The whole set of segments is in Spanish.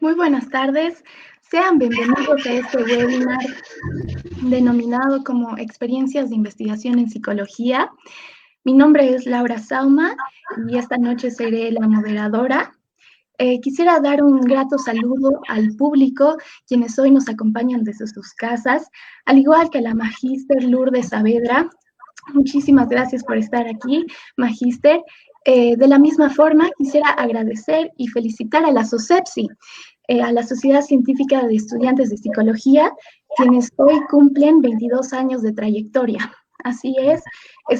Muy buenas tardes. Sean bienvenidos a este webinar denominado como Experiencias de Investigación en Psicología. Mi nombre es Laura Sauma y esta noche seré la moderadora. Quisiera dar un grato saludo al público, quienes hoy nos acompañan desde sus casas, al igual que a la Magíster Lourdes Saavedra. Muchísimas gracias por estar aquí, Magíster. De la misma forma, quisiera agradecer y felicitar a la SOCEPSI, a la Sociedad Científica de Estudiantes de Psicología, quienes hoy cumplen 22 años de trayectoria. Así es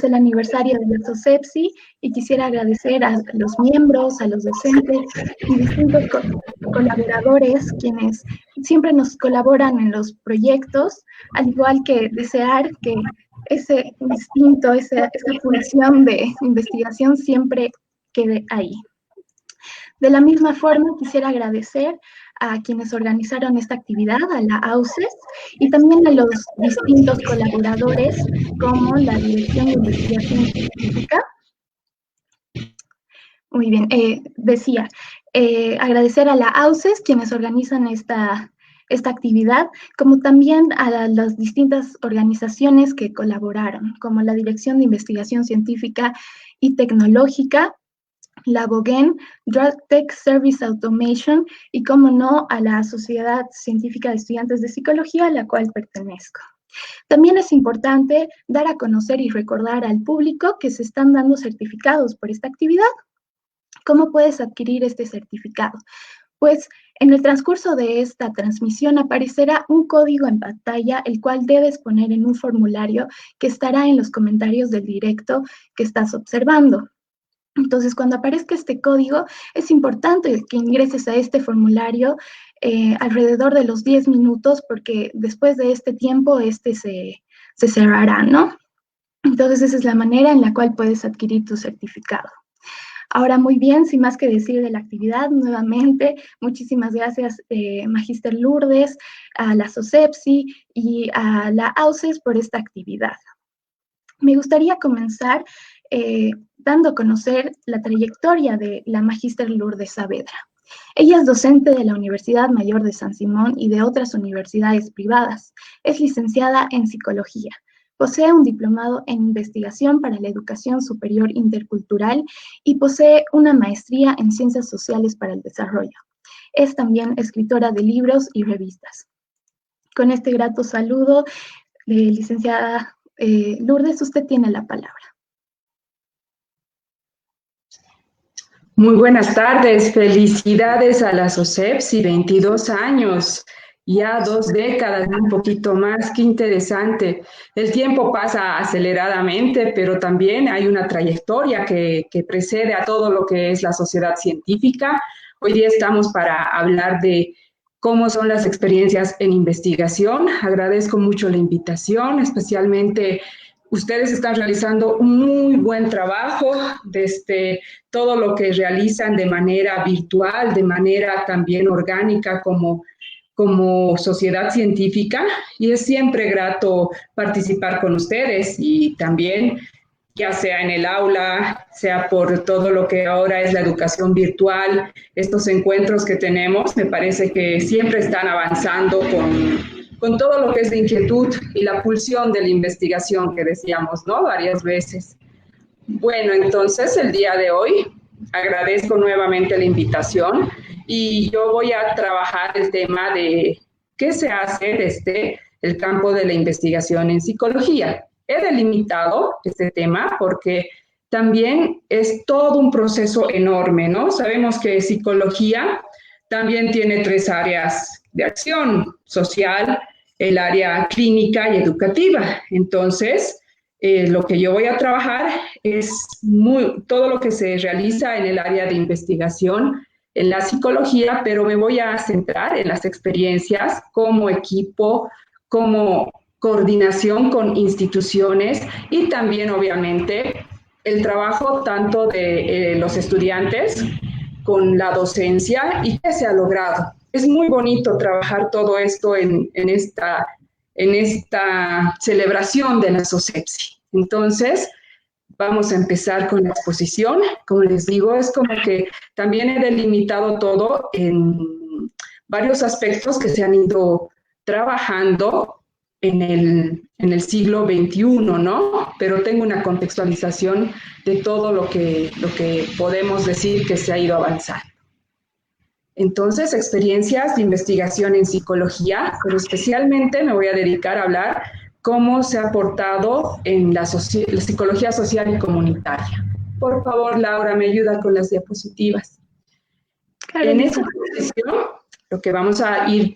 el aniversario de la SOCEPSI y quisiera agradecer a los miembros, a los docentes y distintos colaboradores quienes siempre nos colaboran en los proyectos, al igual que desear que ese instinto, esa función de investigación siempre quede ahí. De la misma forma, quisiera agradecer a quienes organizaron esta actividad, a la AUCES, y también a los distintos colaboradores, como la Dirección de Investigación Científica. Muy bien, agradecer a la AUCES, quienes organizan esta actividad, como también a las distintas organizaciones que colaboraron, como la Dirección de Investigación Científica y Tecnológica, la Bogen, Drug Tech Service Automation y, como no, a la Sociedad Científica de Estudiantes de Psicología, a la cual pertenezco. También es importante dar a conocer y recordar al público que se están dando certificados por esta actividad. ¿Cómo puedes adquirir este certificado? Pues en el transcurso de esta transmisión aparecerá un código en pantalla, el cual debes poner en un formulario que estará en los comentarios del directo que estás observando. Entonces, cuando aparezca este código, es importante que ingreses a este formulario alrededor de los 10 minutos, porque después de este tiempo, se cerrará, ¿no? Entonces, esa es la manera en la cual puedes adquirir tu certificado. Ahora, muy bien, sin más que decir de la actividad, nuevamente, muchísimas gracias, Magíster Lourdes, a la SOCEPSI y a la AUCES por esta actividad. Me gustaría comenzar dando a conocer la trayectoria de la Magíster Lourdes Saavedra. Ella es docente de la Universidad Mayor de San Simón y de otras universidades privadas. Es licenciada en Psicología. Posee un diplomado en Investigación para la Educación Superior Intercultural y posee una maestría en Ciencias Sociales para el Desarrollo. Es también escritora de libros y revistas. Con este grato saludo, licenciada Lourdes, usted tiene la palabra. Muy buenas tardes, felicidades a la SOCEPSI, 22 años, ya 2 décadas, un poquito más, qué interesante. El tiempo pasa aceleradamente, pero también hay una trayectoria que precede a todo lo que es la sociedad científica. Hoy día estamos para hablar de cómo son las experiencias en investigación. Agradezco mucho la invitación, especialmente ustedes están realizando un muy buen trabajo desde todo lo que realizan de manera virtual, de manera también orgánica como sociedad científica, y es siempre grato participar con ustedes y también ya sea en el aula, sea por todo lo que ahora es la educación virtual, estos encuentros que tenemos, me parece que siempre están avanzando con todo lo que es la inquietud y la pulsión de la investigación que decíamos, ¿no? Varias veces. Bueno, entonces el día de hoy agradezco nuevamente la invitación y yo voy a trabajar el tema de qué se hace desde el campo de la investigación en psicología. He delimitado este tema porque también es todo un proceso enorme, ¿no? Sabemos que psicología también tiene 3 áreas de acción: social, el área clínica y educativa. Entonces, lo que yo voy a trabajar es todo lo que se realiza en el área de investigación en la psicología, pero me voy a centrar en las experiencias como equipo, como coordinación con instituciones y también, obviamente, el trabajo tanto de los estudiantes con la docencia y qué se ha logrado. Es muy bonito trabajar todo esto en esta celebración de la SOCEPSI. Entonces, vamos a empezar con la exposición. Como les digo, es como que también he delimitado todo en varios aspectos que se han ido trabajando en el siglo XXI, ¿no? Pero tengo una contextualización de todo lo que podemos decir que se ha ido avanzando. Entonces, experiencias de investigación en psicología, pero especialmente me voy a dedicar a hablar cómo se ha aportado en la psicología social y comunitaria. Por favor, Laura, me ayuda con las diapositivas. Claro, en esta exposición, lo que vamos a ir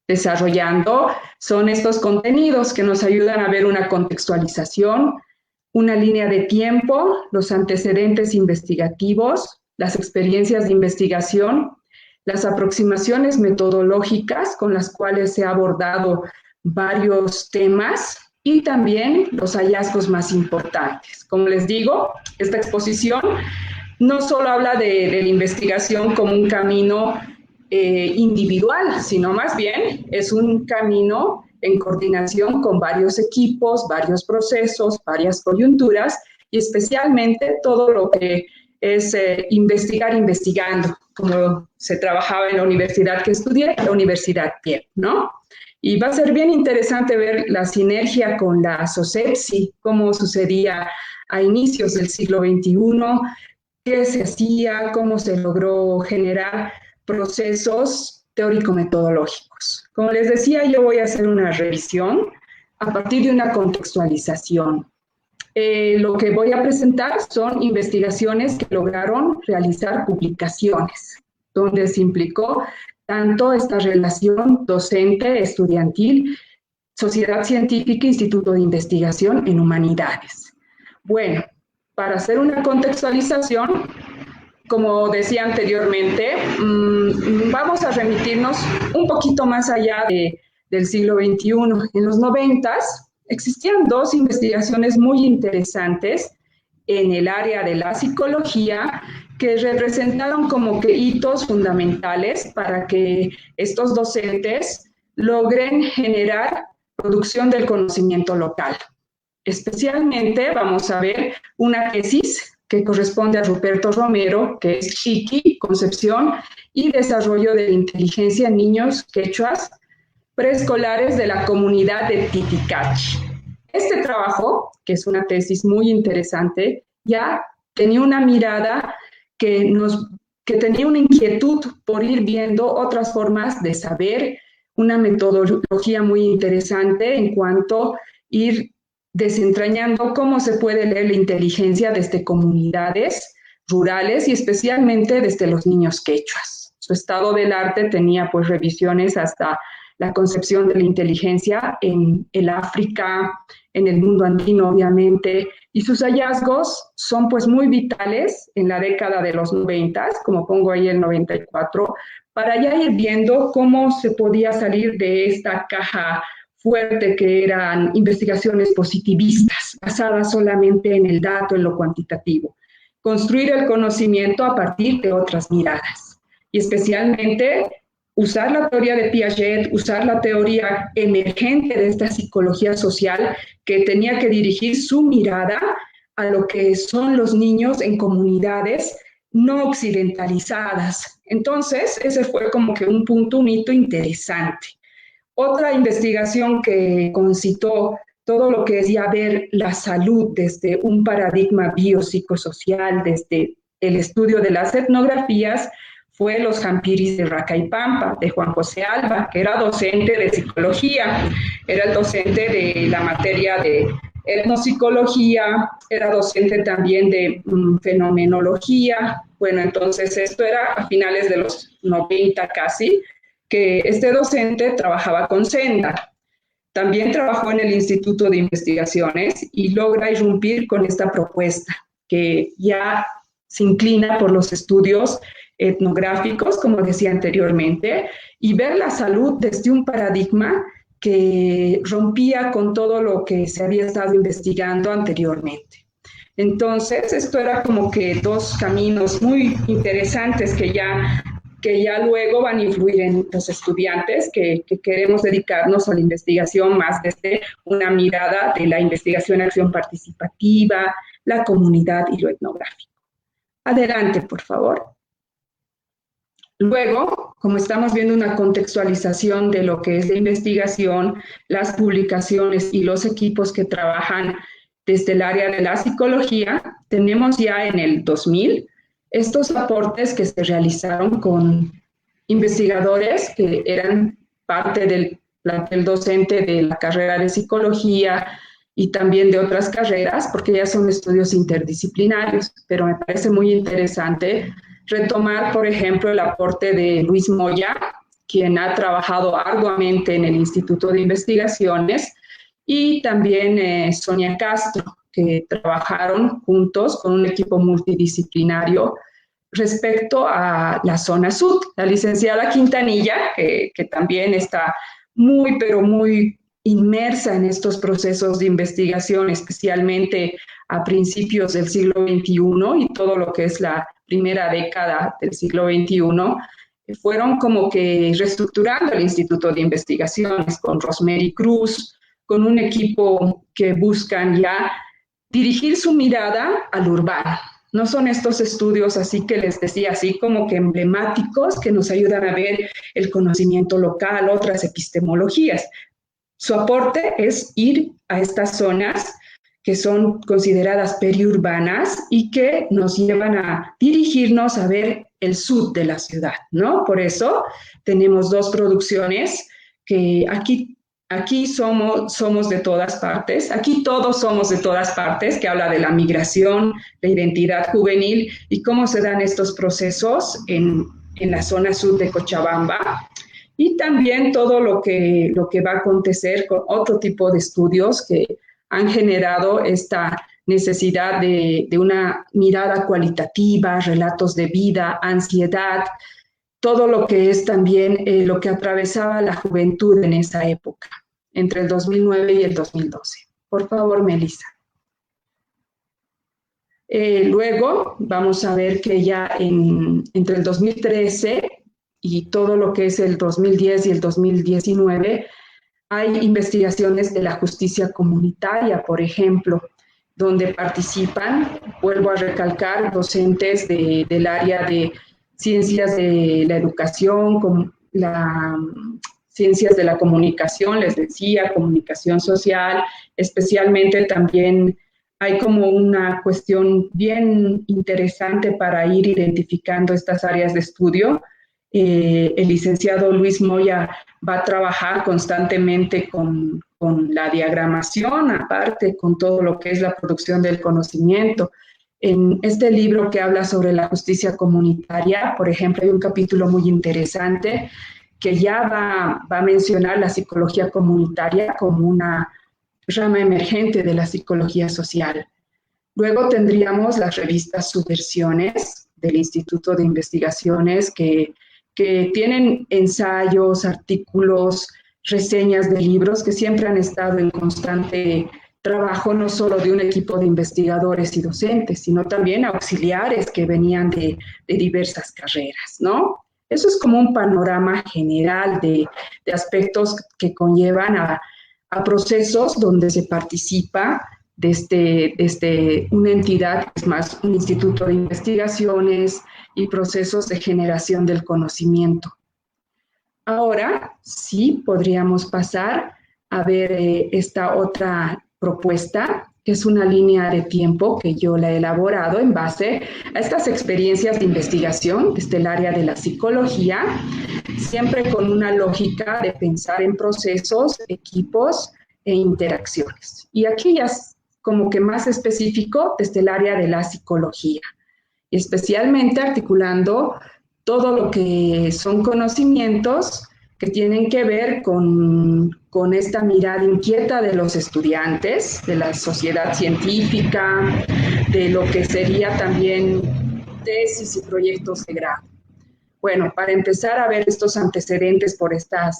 desarrollando son estos contenidos que nos ayudan a ver una contextualización, una línea de tiempo, los antecedentes investigativos, las experiencias de investigación, las aproximaciones metodológicas con las cuales se ha abordado varios temas y también los hallazgos más importantes. Como les digo, esta exposición no solo habla de la investigación como un camino individual, sino más bien es un camino en coordinación con varios equipos, varios procesos, varias coyunturas y especialmente todo lo que es investigar investigando, como se trabajaba en la universidad que estudié, la Universidad Piel, ¿no? Y va a ser bien interesante ver la sinergia con la SOCEPSI, cómo sucedía a inicios del siglo XXI, qué se hacía, cómo se logró generar procesos teórico-metodológicos. Como les decía, yo voy a hacer una revisión a partir de una contextualización. Lo que voy a presentar son investigaciones que lograron realizar publicaciones, donde se implicó tanto esta relación docente-estudiantil, sociedad científica, instituto de investigación en humanidades. Bueno, para hacer una contextualización, como decía anteriormente, vamos a remitirnos un poquito más allá del siglo XXI. En los 90s existían dos investigaciones muy interesantes en el área de la psicología que representaron como que hitos fundamentales para que estos docentes logren generar producción del conocimiento local. Especialmente vamos a ver una tesis que corresponde a Ruperto Romero, que es Chiqui, Concepción y Desarrollo de la Inteligencia en Niños Quechuas Preescolares de la Comunidad de Titicachi. Este trabajo, que es una tesis muy interesante, ya tenía una mirada que tenía una inquietud por ir viendo otras formas de saber, una metodología muy interesante en cuanto a ir desentrañando cómo se puede leer la inteligencia desde comunidades rurales y especialmente desde los niños quechuas. Su estado del arte tenía pues revisiones hasta la concepción de la inteligencia en el África, en el mundo andino obviamente, y sus hallazgos son pues muy vitales en la década de los 90, como pongo ahí el 94, para ya ir viendo cómo se podía salir de esta caja fuerte que eran investigaciones positivistas, basadas solamente en el dato, en lo cuantitativo. Construir el conocimiento a partir de otras miradas. Y especialmente usar la teoría de Piaget, usar la teoría emergente de esta psicología social que tenía que dirigir su mirada a lo que son los niños en comunidades no occidentalizadas. Entonces, ese fue como que un punto, un hito interesante. Otra investigación que concitó todo lo que es ya ver la salud desde un paradigma biopsicosocial, desde el estudio de las etnografías, fue Los Jampiris de Racaipampa, de Juan José Alba, que era docente de psicología, era el docente de la materia de etnopsicología, era docente también de fenomenología. Bueno, entonces esto era a finales de los 90 casi, que este docente trabajaba con Senda. También trabajó en el Instituto de Investigaciones y logra irrumpir con esta propuesta, que ya se inclina por los estudios etnográficos, como decía anteriormente, y ver la salud desde un paradigma que rompía con todo lo que se había estado investigando anteriormente. Entonces, esto era como que dos caminos muy interesantes que ya luego van a influir en los estudiantes que queremos dedicarnos a la investigación más desde una mirada de la investigación acción participativa, la comunidad y lo etnográfico. Adelante, por favor. Luego, como estamos viendo una contextualización de lo que es la investigación, las publicaciones y los equipos que trabajan desde el área de la psicología, tenemos ya en el 2000 estos aportes que se realizaron con investigadores que eran parte del plantel docente de la carrera de psicología y también de otras carreras, porque ya son estudios interdisciplinarios, pero me parece muy interesante retomar, por ejemplo, el aporte de Luis Moya, quien ha trabajado arduamente en el Instituto de Investigaciones, y también Sonia Castro, que trabajaron juntos con un equipo multidisciplinario respecto a la zona sur. La licenciada Quintanilla, que también está muy, pero muy inmersa en estos procesos de investigación, especialmente a principios del siglo XXI y todo lo que es la primera década del siglo XXI, fueron como que reestructurando el Instituto de Investigaciones con Rosemary Cruz, con un equipo que buscan ya dirigir su mirada al urbano. No son estos estudios así que les decía, así como que emblemáticos que nos ayudan a ver el conocimiento local, otras epistemologías. Su aporte es ir a estas zonas que son consideradas periurbanas y que nos llevan a dirigirnos a ver el sur de la ciudad, ¿no? Por eso tenemos dos producciones que aquí somos de todas partes, aquí todos somos de todas partes, que habla de la migración, la identidad juvenil y cómo se dan estos procesos en la zona sur de Cochabamba. Y también todo lo que va a acontecer con otro tipo de estudios que han generado esta necesidad de una mirada cualitativa, relatos de vida, ansiedad, todo lo que es también lo que atravesaba la juventud en esa época, entre el 2009 y el 2012. Por favor, Melissa. Luego vamos a ver que ya entre el 2013 y todo lo que es el 2010 y el 2019, hay investigaciones de la justicia comunitaria, por ejemplo, donde participan, vuelvo a recalcar, docentes del área de ciencias de la educación, ciencias de la comunicación, les decía, comunicación social, especialmente también hay como una cuestión bien interesante para ir identificando estas áreas de estudio. El licenciado Luis Moya va a trabajar constantemente con la diagramación, aparte con todo lo que es la producción del conocimiento. En este libro que habla sobre la justicia comunitaria, por ejemplo, hay un capítulo muy interesante que ya va a mencionar la psicología comunitaria como una rama emergente de la psicología social. Luego tendríamos las revistas Subversiones del Instituto de Investigaciones que tienen ensayos, artículos, reseñas de libros que siempre han estado en constante trabajo, no solo de un equipo de investigadores y docentes, sino también auxiliares que venían de diversas carreras, ¿no? Eso es como un panorama general de aspectos que conllevan a procesos donde se participa desde una entidad, es más, un instituto de investigaciones y procesos de generación del conocimiento. Ahora sí podríamos pasar a ver esta otra propuesta, que es una línea de tiempo que yo la he elaborado en base a estas experiencias de investigación desde el área de la psicología, siempre con una lógica de pensar en procesos, equipos e interacciones. Y aquí ya es como que más específico desde el área de la psicología, especialmente articulando todo lo que son conocimientos que tienen que ver con esta mirada inquieta de los estudiantes, de la sociedad científica, de lo que sería también tesis y proyectos de grado. Bueno, para empezar a ver estos antecedentes por esta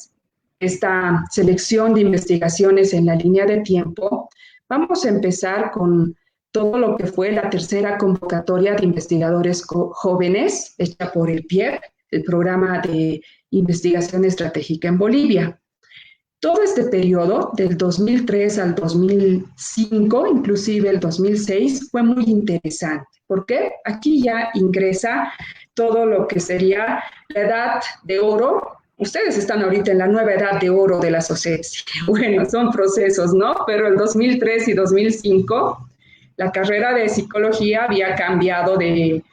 selección de investigaciones en la línea de tiempo, vamos a empezar con todo lo que fue la tercera convocatoria de investigadores jóvenes hecha por el PIEB, el Programa de Investigación Estratégica en Bolivia. Todo este periodo, del 2003 al 2005, inclusive el 2006, fue muy interesante. ¿Por qué? Aquí ya ingresa todo lo que sería la edad de oro. Ustedes están ahorita en la nueva edad de oro de la SOCEPSI. Bueno, son procesos, ¿no? Pero en 2003 y 2005, la carrera de psicología había cambiado de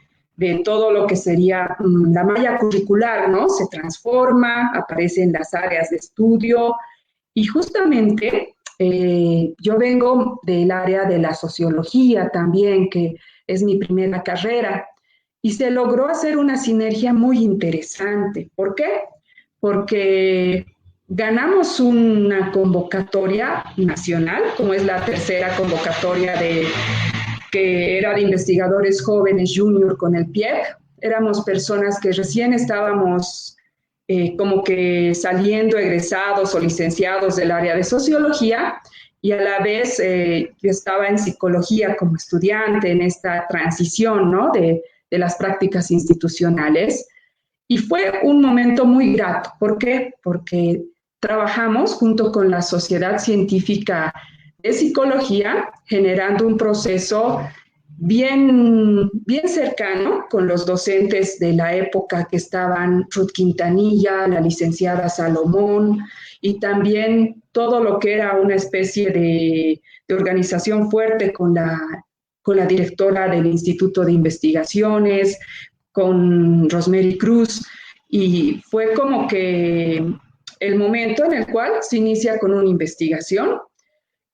todo lo que sería la malla curricular, ¿no? Se transforma, aparecen las áreas de estudio y justamente yo vengo del área de la sociología también, que es mi primera carrera, y se logró hacer una sinergia muy interesante. ¿Por qué? Porque ganamos una convocatoria nacional, como es la tercera convocatoria que era de investigadores jóvenes junior con el PIEP. Éramos personas que recién estábamos como que saliendo egresados o licenciados del área de sociología y a la vez yo estaba en psicología como estudiante en esta transición, ¿no? de las prácticas institucionales. Y fue un momento muy grato. ¿Por qué? Porque trabajamos junto con la Sociedad Científica de Psicología, generando un proceso bien cercano con los docentes de la época que estaban Ruth Quintanilla, la licenciada Salomón, y también todo lo que era una especie de organización fuerte con la directora del Instituto de Investigaciones, con Rosemary Cruz, y fue como que el momento en el cual se inicia con una investigación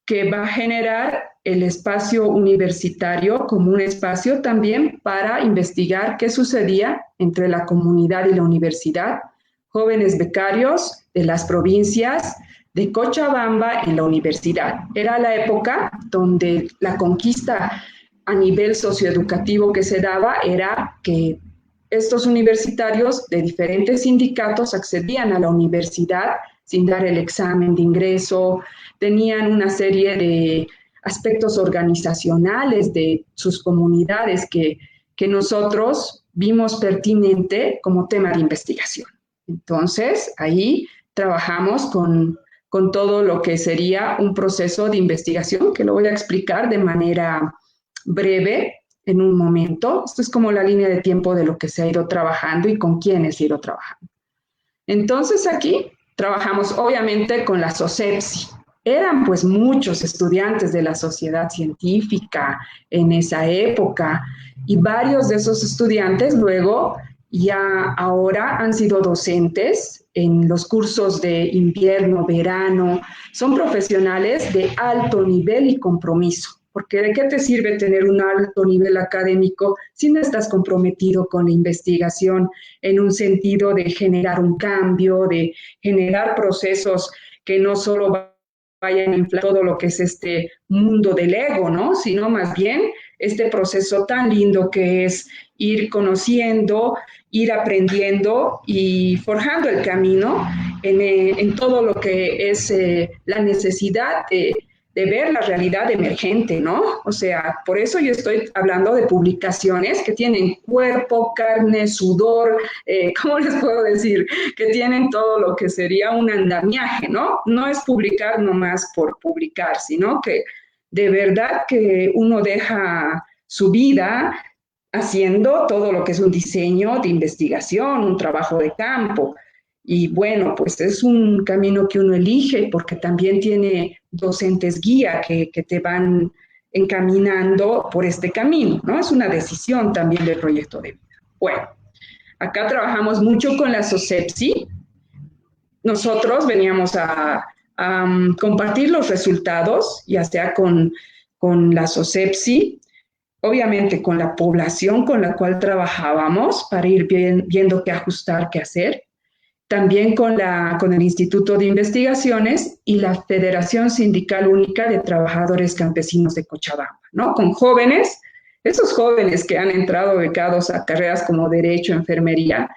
que va a generar el espacio universitario como un espacio también para investigar qué sucedía entre la comunidad y la universidad, jóvenes becarios de las provincias de Cochabamba en la universidad. Era la época donde la conquista a nivel socioeducativo que se daba era que estos universitarios de diferentes sindicatos accedían a la universidad sin dar el examen de ingreso, tenían una serie de aspectos organizacionales de sus comunidades que nosotros vimos pertinente como tema de investigación. Entonces, ahí trabajamos con todo lo que sería un proceso de investigación, que lo voy a explicar de manera breve en un momento. Esto es como la línea de tiempo de lo que se ha ido trabajando y con quiénes se ha ido trabajando. Entonces, aquí trabajamos obviamente con la SOCEPSI. Eran pues muchos estudiantes de la sociedad científica en esa época y varios de esos estudiantes luego ya ahora han sido docentes en los cursos de invierno, verano, son profesionales de alto nivel y compromiso. Porque ¿de qué te sirve tener un alto nivel académico si no estás comprometido con la investigación en un sentido de generar un cambio, de generar procesos que no solo vayan a inflar todo lo que es este mundo del ego, ¿no? Sino más bien este proceso tan lindo que es ir conociendo, ir aprendiendo y forjando el camino en todo lo que es la necesidad de ver la realidad emergente, ¿no? O sea, por eso yo estoy hablando de publicaciones que tienen cuerpo, carne, sudor, ¿cómo les puedo decir? Que tienen todo lo que sería un andamiaje, ¿no? No es publicar nomás por publicar, sino que de verdad que uno deja su vida haciendo todo lo que es un diseño de investigación, un trabajo de campo. Y bueno, pues es un camino que uno elige porque también tiene docentes guía que te van encaminando por este camino, ¿no? Es una decisión también del proyecto de vida. Bueno, acá trabajamos mucho con la SOCEPSI. Nosotros veníamos a compartir los resultados, ya sea con la SOCEPSI, obviamente con la población con la cual trabajábamos para ir viendo qué ajustar, qué hacer. También con el Instituto de Investigaciones y la Federación Sindical Única de Trabajadores Campesinos de Cochabamba, ¿no? Con jóvenes, esos jóvenes que han entrado becados a carreras como Derecho, Enfermería.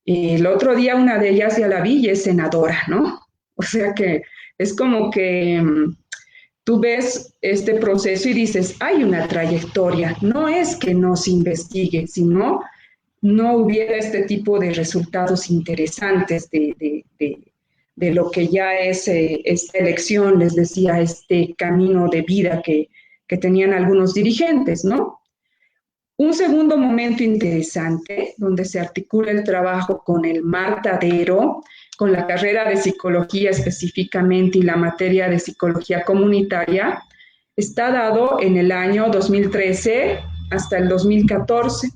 El otro día una de ellas ya la vi y es senadora, ¿no? O sea que es como que tú ves este proceso y dices, hay una trayectoria, no es que no se investigue, sino no hubiera este tipo de resultados interesantes de lo que ya es esta elección, les decía, este camino de vida que tenían algunos dirigentes, ¿no? Un segundo momento interesante, donde se articula el trabajo con el Martadero, con la carrera de psicología específicamente y la materia de psicología comunitaria, está dado en el año 2013 hasta el 2014.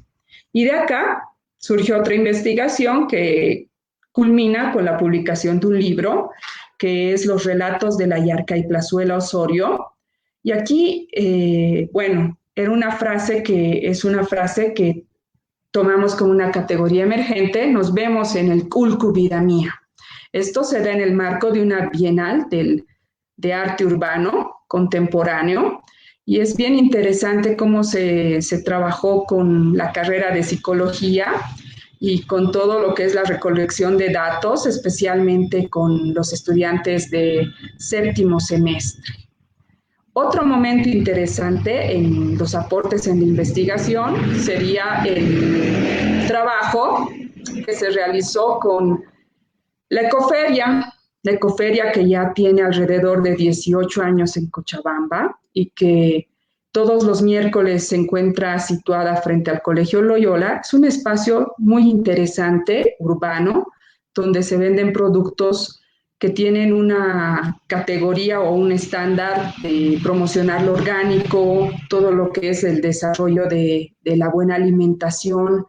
Y de acá surgió otra investigación que culmina con la publicación de un libro, que es Los relatos de la Yarca y Plazuela Osorio. Y aquí, bueno, era una frase que es una frase que tomamos como una categoría emergente, nos vemos en el Culcu Vida Mía. Esto se da en el marco de una bienal de arte urbano contemporáneo, y es bien interesante cómo se trabajó con la carrera de psicología y con todo lo que es la recolección de datos, especialmente con los estudiantes de séptimo semestre. Otro momento interesante en los aportes en la investigación sería el trabajo que se realizó con la Ecoferia que ya tiene alrededor de 18 años en Cochabamba y que todos los miércoles se encuentra situada frente al Colegio Loyola. Es un espacio muy interesante, urbano, donde se venden productos que tienen una categoría o un estándar de promocionar lo orgánico, todo lo que es el desarrollo de la buena alimentación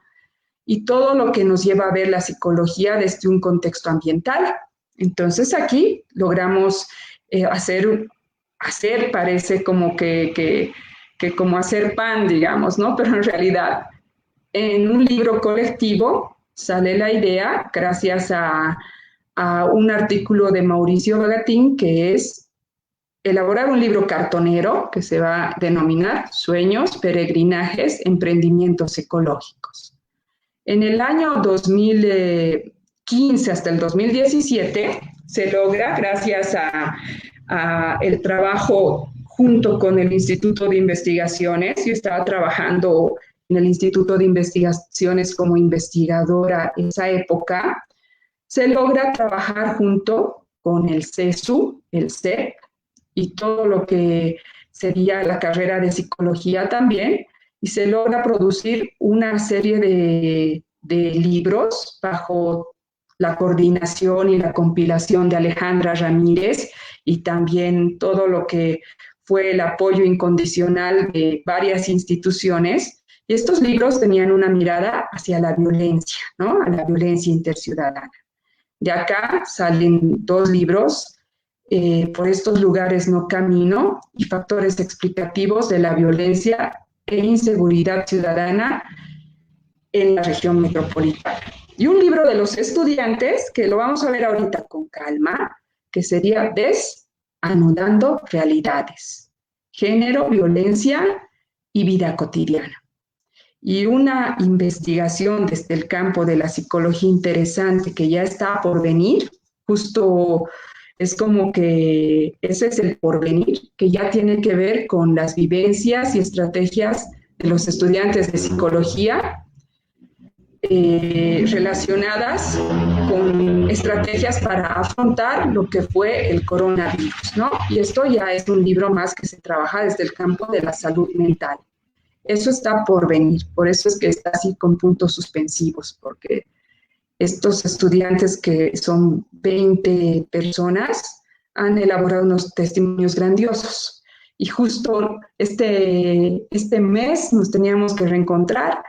y todo lo que nos lleva a ver la psicología desde un contexto ambiental. Entonces aquí logramos hacer, parece como que como hacer pan, digamos, ¿no? Pero en realidad en un libro colectivo sale la idea gracias a un artículo de Mauricio Bagatín, que es elaborar un libro cartonero que se va a denominar Sueños, Peregrinajes, Emprendimientos Ecológicos. En el año 2015 hasta el 2017 se logra, gracias a el trabajo junto con el Instituto de Investigaciones. Yo estaba trabajando en el Instituto de Investigaciones como investigadora en esa época. Se logra trabajar junto con el CESU, el CEP, y todo lo que sería la carrera de psicología también, y se logra producir una serie de libros bajo la coordinación y la compilación de Alejandra Ramírez, y también todo lo que fue el apoyo incondicional de varias instituciones. Y estos libros tenían una mirada hacia la violencia, ¿no? A la violencia interciudadana. De acá salen 2 libros, Por estos lugares no camino, y Factores explicativos de la violencia e inseguridad ciudadana en la región metropolitana. Y un libro de los estudiantes, que lo vamos a ver ahorita con calma, que sería Desanudando realidades, género, violencia y vida cotidiana. Y una investigación desde el campo de la psicología interesante que ya está por venir, justo es como que ese es el porvenir, que ya tiene que ver con las vivencias y estrategias de los estudiantes de psicología relacionadas con estrategias para afrontar lo que fue el coronavirus, ¿no? Y esto ya es un libro más que se trabaja desde el campo de la salud mental. Eso está por venir, por eso es que está así con puntos suspensivos, porque estos estudiantes, que son 20 personas, han elaborado unos testimonios grandiosos. Y justo este mes nos teníamos que reencontrar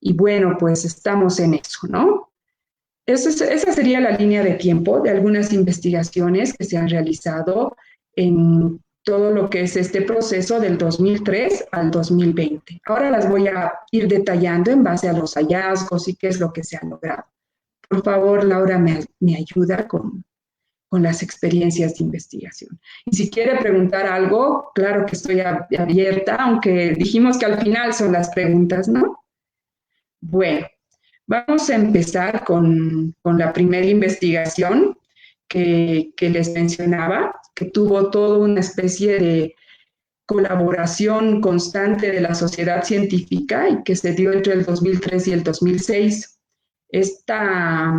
y bueno, pues estamos en eso, ¿no? Esa sería la línea de tiempo de algunas investigaciones que se han realizado en todo lo que es este proceso del 2003 al 2020. Ahora las voy a ir detallando en base a los hallazgos y qué es lo que se ha logrado. Por favor, Laura, me ayuda con las experiencias de investigación. Y si quiere preguntar algo, claro que estoy abierta, aunque dijimos que al final son las preguntas, ¿no? Bueno, vamos a empezar con la primera investigación que les mencionaba, que tuvo toda una especie de colaboración constante de la sociedad científica y que se dio entre el 2003 y el 2006. Esta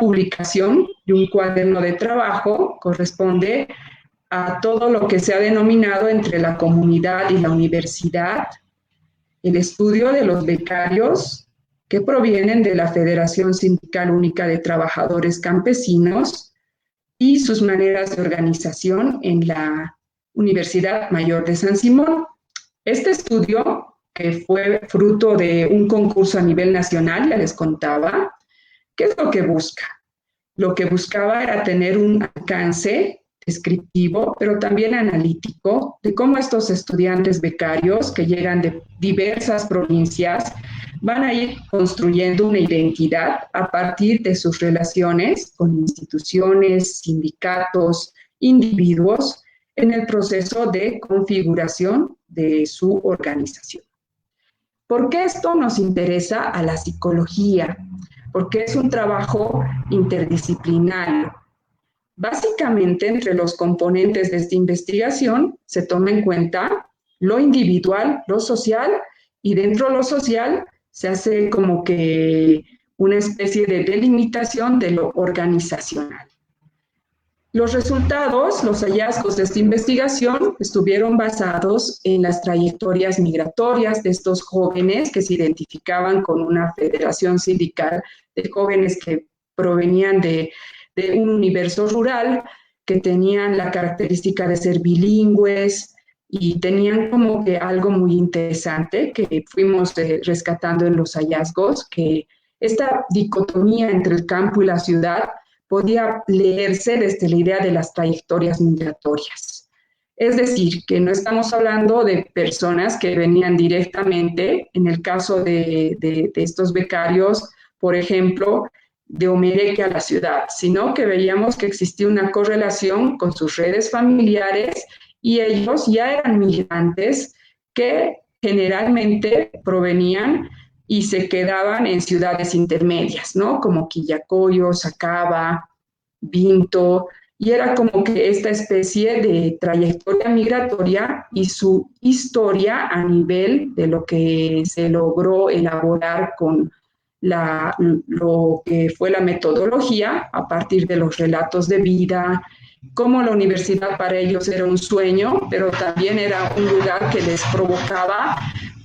publicación de un cuaderno de trabajo corresponde a todo lo que se ha denominado entre la comunidad y la universidad el estudio de los becarios que provienen de la Federación Sindical Única de Trabajadores Campesinos y sus maneras de organización en la Universidad Mayor de San Simón. Este estudio, que fue fruto de un concurso a nivel nacional, ya les contaba, ¿qué es lo que busca? Lo que buscaba era tener un alcance descriptivo, pero también analítico, de cómo estos estudiantes becarios que llegan de diversas provincias van a ir construyendo una identidad a partir de sus relaciones con instituciones, sindicatos, individuos, en el proceso de configuración de su organización. ¿Por qué esto nos interesa a la psicología? Porque es un trabajo interdisciplinario. Básicamente, entre los componentes de esta investigación se toma en cuenta lo individual, lo social, y dentro de lo social se hace como que una especie de delimitación de lo organizacional. Los resultados, los hallazgos de esta investigación estuvieron basados en las trayectorias migratorias de estos jóvenes que se identificaban con una federación sindical de jóvenes que provenían de un universo rural, que tenían la característica de ser bilingües y tenían como que algo muy interesante que fuimos rescatando en los hallazgos, que esta dicotomía entre el campo y la ciudad podía leerse desde la idea de las trayectorias migratorias. Es decir, que no estamos hablando de personas que venían directamente, en el caso de estos becarios, por ejemplo, de Omereque a la ciudad, sino que veíamos que existía una correlación con sus redes familiares y ellos ya eran migrantes que generalmente provenían y se quedaban en ciudades intermedias, ¿no? Como Quillacollo, Sacaba, Vinto, y era como que esta especie de trayectoria migratoria y su historia a nivel de lo que se logró elaborar con lo que fue la metodología a partir de los relatos de vida, cómo la universidad para ellos era un sueño, pero también era un lugar que les provocaba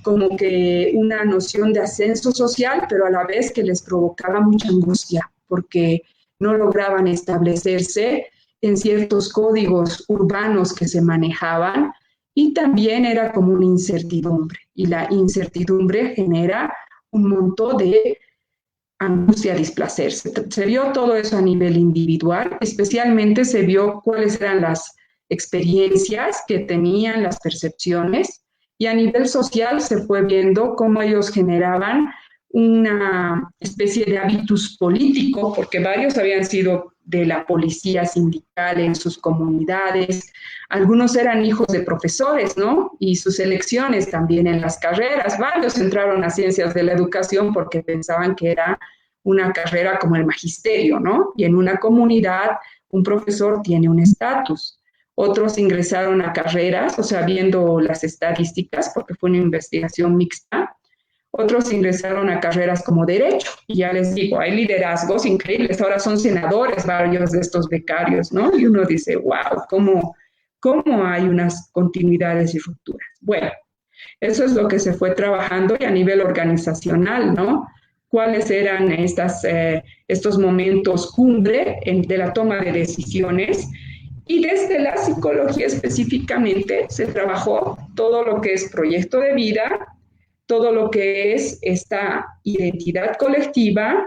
como que una noción de ascenso social, pero a la vez que les provocaba mucha angustia, porque no lograban establecerse en ciertos códigos urbanos que se manejaban, y también era como una incertidumbre, y la incertidumbre genera un montón de angustia, displacerse. Se vio todo eso a nivel individual, especialmente se vio cuáles eran las experiencias que tenían, las percepciones, y a nivel social se fue viendo cómo ellos generaban una especie de hábitus político, porque varios habían sido de la policía sindical en sus comunidades, algunos eran hijos de profesores, ¿no? Y sus elecciones también en las carreras, varios entraron a ciencias de la educación porque pensaban que era una carrera como el magisterio, ¿no? Y en una comunidad un profesor tiene un estatus. Otros ingresaron a carreras, o sea, viendo las estadísticas, porque fue una investigación mixta. Otros ingresaron a carreras como derecho, y ya les digo, hay liderazgos increíbles, ahora son senadores varios de estos becarios, ¿no? Y uno dice, wow, ¿cómo hay unas continuidades y rupturas? Bueno, eso es lo que se fue trabajando y a nivel organizacional, ¿no? ¿Cuáles eran estos momentos cumbre de la toma de decisiones? Y desde la psicología específicamente se trabajó todo lo que es proyecto de vida, todo lo que es esta identidad colectiva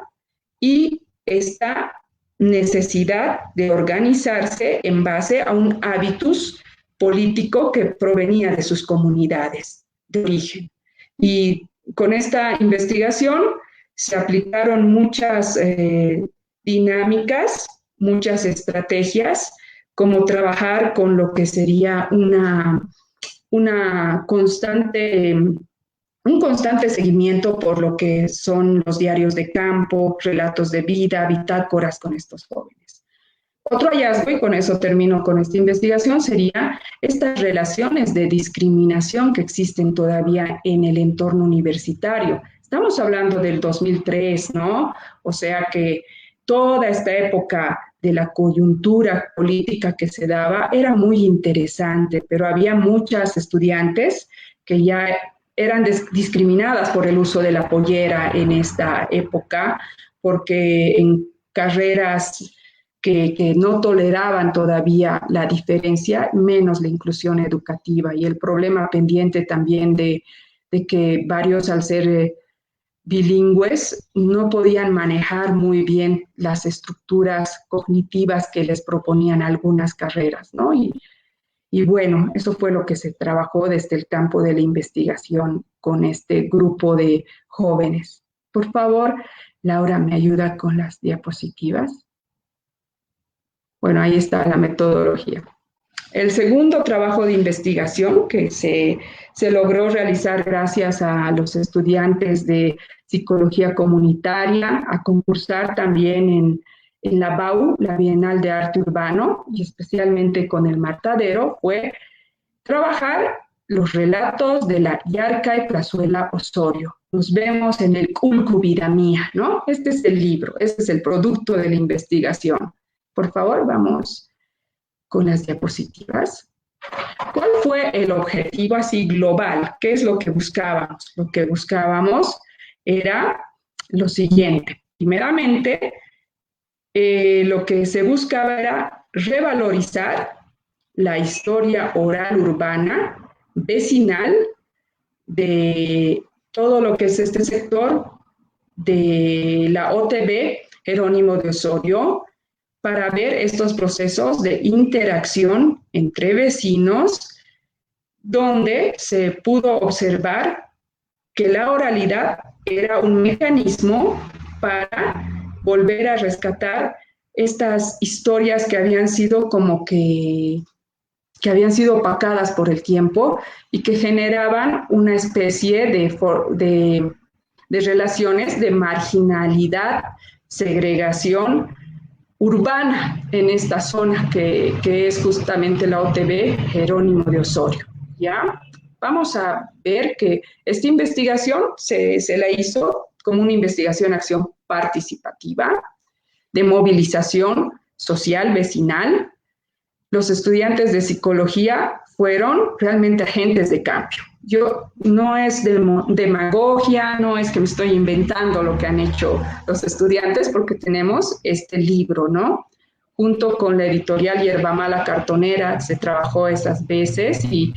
y esta necesidad de organizarse en base a un hábitus político que provenía de sus comunidades de origen. Y con esta investigación se aplicaron muchas dinámicas, muchas estrategias, como trabajar con lo que sería un constante seguimiento por lo que son los diarios de campo, relatos de vida, bitácoras con estos jóvenes. Otro hallazgo, y con eso termino con esta investigación, sería estas relaciones de discriminación que existen todavía en el entorno universitario. Estamos hablando del 2003, ¿no? O sea que toda esta época de la coyuntura política que se daba era muy interesante, pero había muchas estudiantes que ya eran discriminadas por el uso de la pollera en esta época, porque en carreras que no toleraban todavía la diferencia, menos la inclusión educativa y el problema pendiente también de que varios al ser bilingües no podían manejar muy bien las estructuras cognitivas que les proponían algunas carreras, ¿no? Y bueno, eso fue lo que se trabajó desde el campo de la investigación con este grupo de jóvenes. Por favor, Laura, ¿me ayuda con las diapositivas? Bueno, ahí está la metodología. El segundo trabajo de investigación que se logró realizar gracias a los estudiantes de psicología comunitaria, a concursar también en la BAU, la Bienal de Arte Urbano, y especialmente con el Matadero, fue trabajar los relatos de la Yarka y Plazuela Osorio. Nos vemos en el Culcu Vida Mía, ¿no? Este es el libro, este es el producto de la investigación. Por favor, vamos con las diapositivas. ¿Cuál fue el objetivo así global? ¿Qué es lo que buscábamos? Lo que buscábamos era lo siguiente. Primeramente, lo que se buscaba era revalorizar la historia oral urbana, vecinal, de todo lo que es este sector de la OTB Jerónimo de Osorio, para ver estos procesos de interacción entre vecinos, donde se pudo observar que la oralidad era un mecanismo para volver a rescatar estas historias que habían sido como que habían sido opacadas por el tiempo y que generaban una especie de relaciones de marginalidad, segregación urbana en esta zona que es justamente la OTB Jerónimo de Osorio. ¿Ya? Vamos a ver que esta investigación se la hizo como una investigación-acción participativa, de movilización social vecinal. Los estudiantes de psicología fueron realmente agentes de cambio. No es demagogia, no es que me estoy inventando lo que han hecho los estudiantes, porque tenemos este libro, ¿no? Junto con la editorial Yerba Mala Cartonera se trabajó esas veces y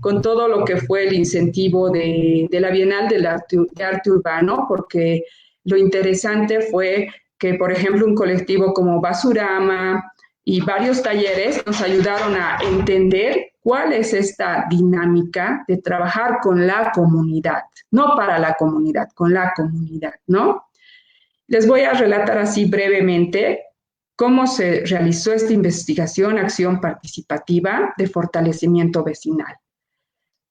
con todo lo que fue el incentivo de la Bienal de Arte Urbano, porque lo interesante fue que, por ejemplo, un colectivo como Basurama y varios talleres nos ayudaron a entender cuál es esta dinámica de trabajar con la comunidad, no para la comunidad, con la comunidad, ¿no? Les voy a relatar así brevemente cómo se realizó esta investigación, acción participativa de fortalecimiento vecinal.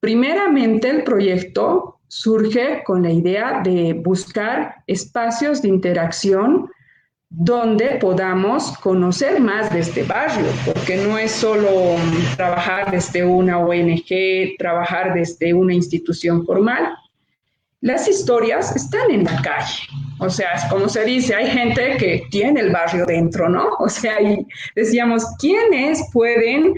Primeramente, el proyecto surge con la idea de buscar espacios de interacción donde podamos conocer más de este barrio, porque no es solo trabajar desde una ONG, trabajar desde una institución formal. Las historias están en la calle, o sea, como se dice, hay gente que tiene el barrio dentro, ¿no? O sea, y decíamos, ¿quiénes pueden,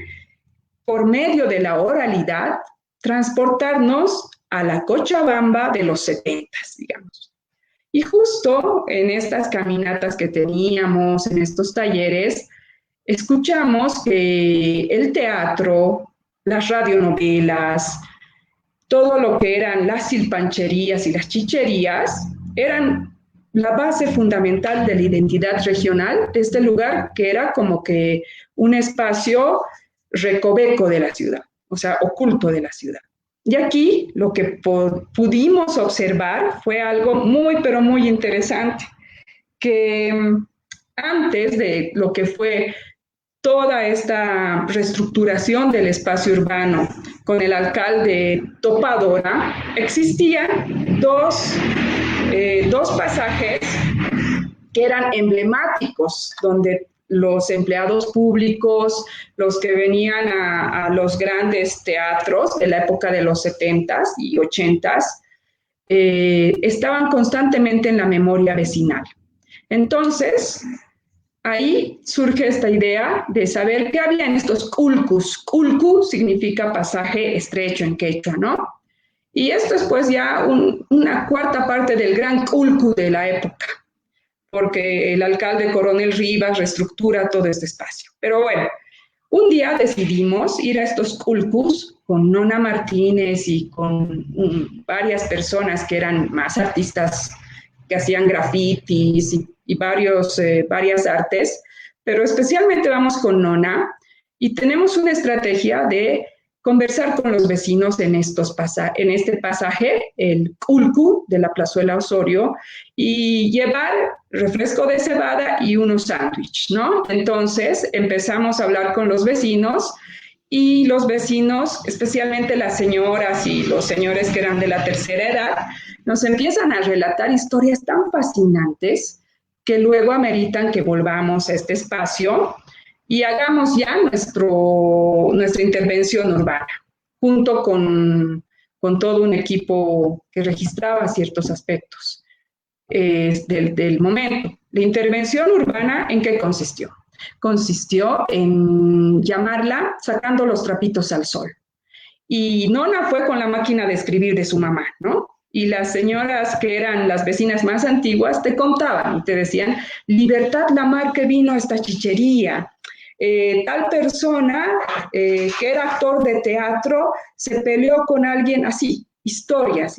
por medio de la oralidad, transportarnos a la Cochabamba de los 70s, digamos? Y justo en estas caminatas que teníamos, en estos talleres, escuchamos que el teatro, las radionovelas, todo lo que eran las silpancherías y las chicherías, eran la base fundamental de la identidad regional de este lugar, que era como que un espacio recoveco de la ciudad, o sea, oculto de la ciudad. Y aquí lo que pudimos observar fue algo muy, pero muy interesante, que antes de lo que fue toda esta reestructuración del espacio urbano con el alcalde Topadora, existían dos pasajes que eran emblemáticos, donde los empleados públicos, los que venían a los grandes teatros de la época de los 70s y 80s, estaban constantemente en la memoria vecinal. Entonces, ahí surge esta idea de saber qué había en estos culcus. Culcu significa pasaje estrecho en quechua, ¿no? Y esto es pues ya una cuarta parte del gran culcu de la época, porque el alcalde Coronel Rivas reestructura todo este espacio. Pero bueno, un día decidimos ir a estos culcus con Nona Martínez y con varias personas que eran más artistas que hacían grafitis y varias artes, pero especialmente vamos con Nona y tenemos una estrategia de conversar con los vecinos en este pasaje, el culcu de la Plazuela Osorio, y llevar refresco de cebada y unos sándwiches, ¿no? Entonces empezamos a hablar con los vecinos y los vecinos, especialmente las señoras y los señores que eran de la tercera edad, nos empiezan a relatar historias tan fascinantes que luego ameritan que volvamos a este espacio y hagamos ya nuestra intervención urbana, junto con todo un equipo que registraba ciertos aspectos del momento. La intervención urbana, ¿en qué consistió? Consistió en llamarla sacando los trapitos al sol. Y Nona fue con la máquina de escribir de su mamá, ¿no? Y las señoras que eran las vecinas más antiguas te contaban y te decían, Libertad Lamar que vino a esta chichería, tal persona que era actor de teatro se peleó con alguien así, historias.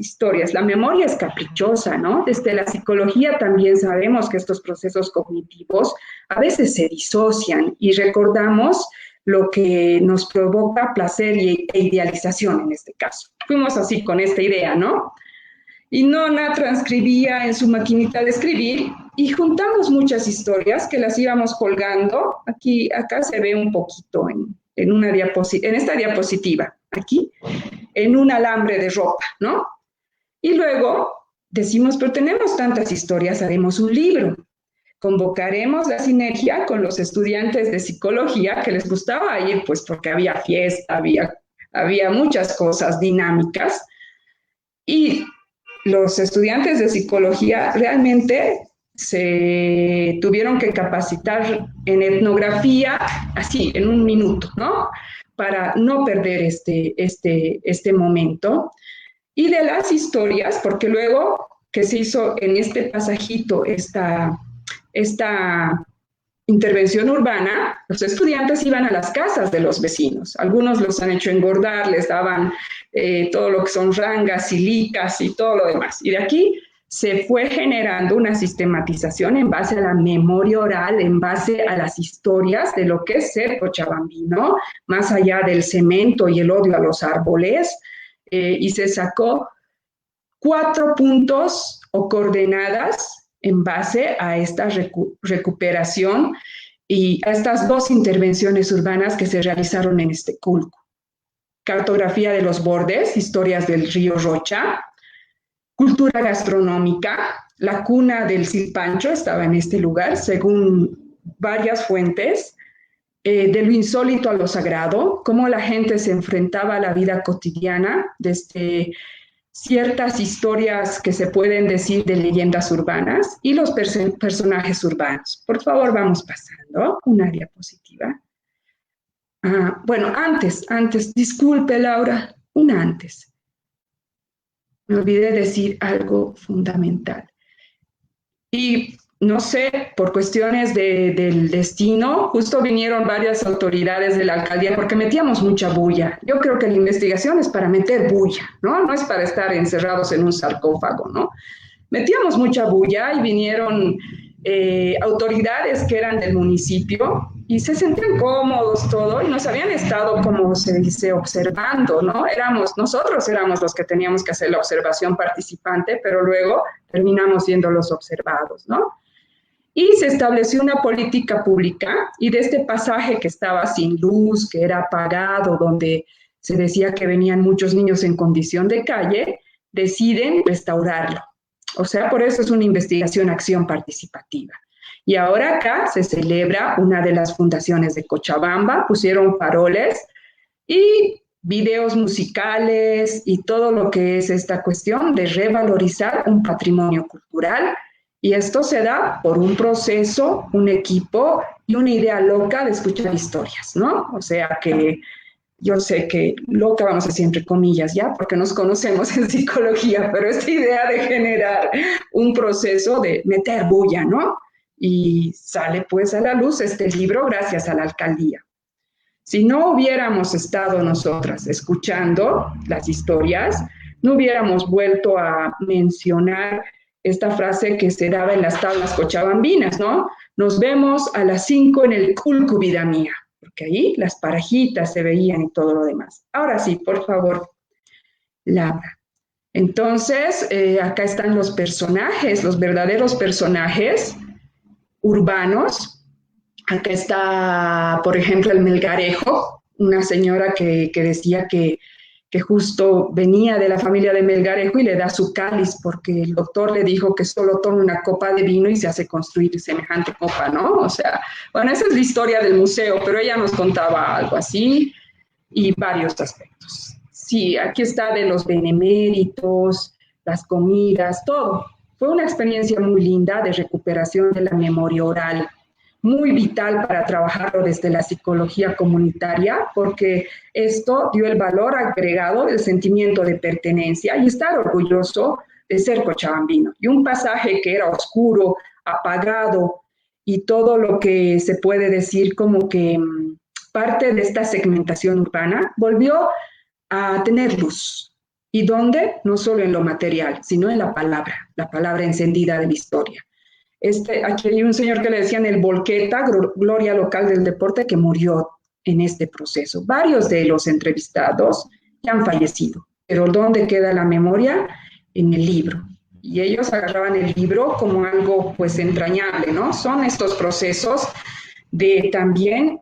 La memoria es caprichosa, ¿no? Desde la psicología también sabemos que estos procesos cognitivos a veces se disocian y recordamos lo que nos provoca placer e idealización en este caso. Fuimos así con esta idea, ¿no? Y Nona transcribía en su maquinita de escribir y juntamos muchas historias que las íbamos colgando. Acá se ve un poquito en esta diapositiva, aquí, en un alambre de ropa, ¿no? Y luego decimos, pero tenemos tantas historias, haremos un libro. Convocaremos la sinergia con los estudiantes de psicología que les gustaba ir, pues porque había fiesta, había muchas cosas dinámicas. Y los estudiantes de psicología realmente se tuvieron que capacitar en etnografía así, en un minuto, ¿no? Para no perder este momento. Y de las historias, porque luego que se hizo en este pasajito esta intervención urbana, los estudiantes iban a las casas de los vecinos. Algunos los han hecho engordar, les daban todo lo que son rangas, silicas y todo lo demás. Y de aquí se fue generando una sistematización en base a la memoria oral, en base a las historias de lo que es ser cochabambino, más allá del cemento y el odio a los árboles, y se sacó 4 puntos o coordenadas en base a esta recuperación y a estas 2 intervenciones urbanas que se realizaron en este culco. Cartografía de los bordes, historias del río Rocha, cultura gastronómica, la cuna del silpancho estaba en este lugar, según varias fuentes, de lo insólito a lo sagrado, cómo la gente se enfrentaba a la vida cotidiana desde ciertas historias que se pueden decir de leyendas urbanas y los personajes urbanos. Por favor, vamos pasando una diapositiva. Bueno, antes, disculpe Laura, antes. Me olvidé decir algo fundamental. Y no sé, por cuestiones del destino, justo vinieron varias autoridades de la alcaldía porque metíamos mucha bulla. Yo creo que la investigación es para meter bulla, ¿no? No es para estar encerrados en un sarcófago, ¿no? Metíamos mucha bulla y vinieron autoridades que eran del municipio y se sentían cómodos todo y nos habían estado, como se dice, observando, ¿no? Nosotros éramos los que teníamos que hacer la observación participante, pero luego terminamos siendo los observados, ¿no? Y se estableció una política pública y de este pasaje que estaba sin luz, que era apagado, donde se decía que venían muchos niños en condición de calle, deciden restaurarlo. O sea, por eso es una investigación-acción participativa. Y ahora acá se celebra una de las fundaciones de Cochabamba, pusieron faroles y videos musicales y todo lo que es esta cuestión de revalorizar un patrimonio cultural. Y esto se da por un proceso, un equipo y una idea loca de escuchar historias, ¿no? O sea que yo sé que loca vamos a decir entre comillas, ¿ya? Porque nos conocemos en psicología, pero esta idea de generar un proceso de meter bulla, ¿no? Y sale pues a la luz este libro gracias a la alcaldía. Si no hubiéramos estado nosotras escuchando las historias, no hubiéramos vuelto a mencionar esta frase que se daba en las tablas cochabambinas, ¿no? Nos vemos a las 5 en el Culco, vida mía, porque ahí las parejitas se veían y todo lo demás. Ahora sí, por favor, Laura. Entonces, acá están los personajes, los verdaderos personajes urbanos. Acá está, por ejemplo, el Melgarejo, una señora que decía que justo venía de la familia de Melgarejo y le da su cáliz porque el doctor le dijo que solo tome una copa de vino y se hace construir semejante copa, ¿no? O sea, bueno, esa es la historia del museo, pero ella nos contaba algo así y varios aspectos. Sí, aquí está de los beneméritos, las comidas, todo. Fue una experiencia muy linda de recuperación de la memoria oral, muy vital para trabajarlo desde la psicología comunitaria, porque esto dio el valor agregado del sentimiento de pertenencia y estar orgulloso de ser cochabambino. Y un pasaje que era oscuro, apagado y todo lo que se puede decir como que parte de esta segmentación urbana volvió a tener luz. ¿Y dónde? No solo en lo material, sino en la palabra encendida de la historia. Aquí hay un señor que le decían el Volqueta, gloria local del deporte, que murió en este proceso. Varios de los entrevistados ya han fallecido, pero ¿dónde queda la memoria? En el libro. Y ellos agarraban el libro como algo pues entrañable, ¿no? Son estos procesos de también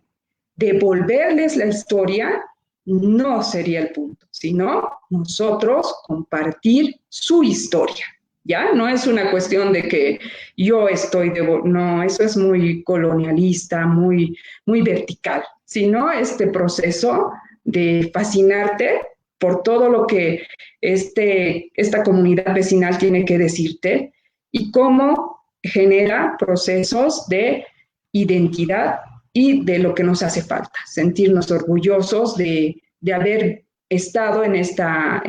devolverles la historia, no sería el punto, sino nosotros compartir su historia. ¿Ya? No es una cuestión de que yo estoy, no, eso es muy colonialista, muy vertical, sino este proceso de fascinarte por todo lo que esta comunidad vecinal tiene que decirte y cómo genera procesos de identidad y de lo que nos hace falta, sentirnos orgullosos de haber estado en esta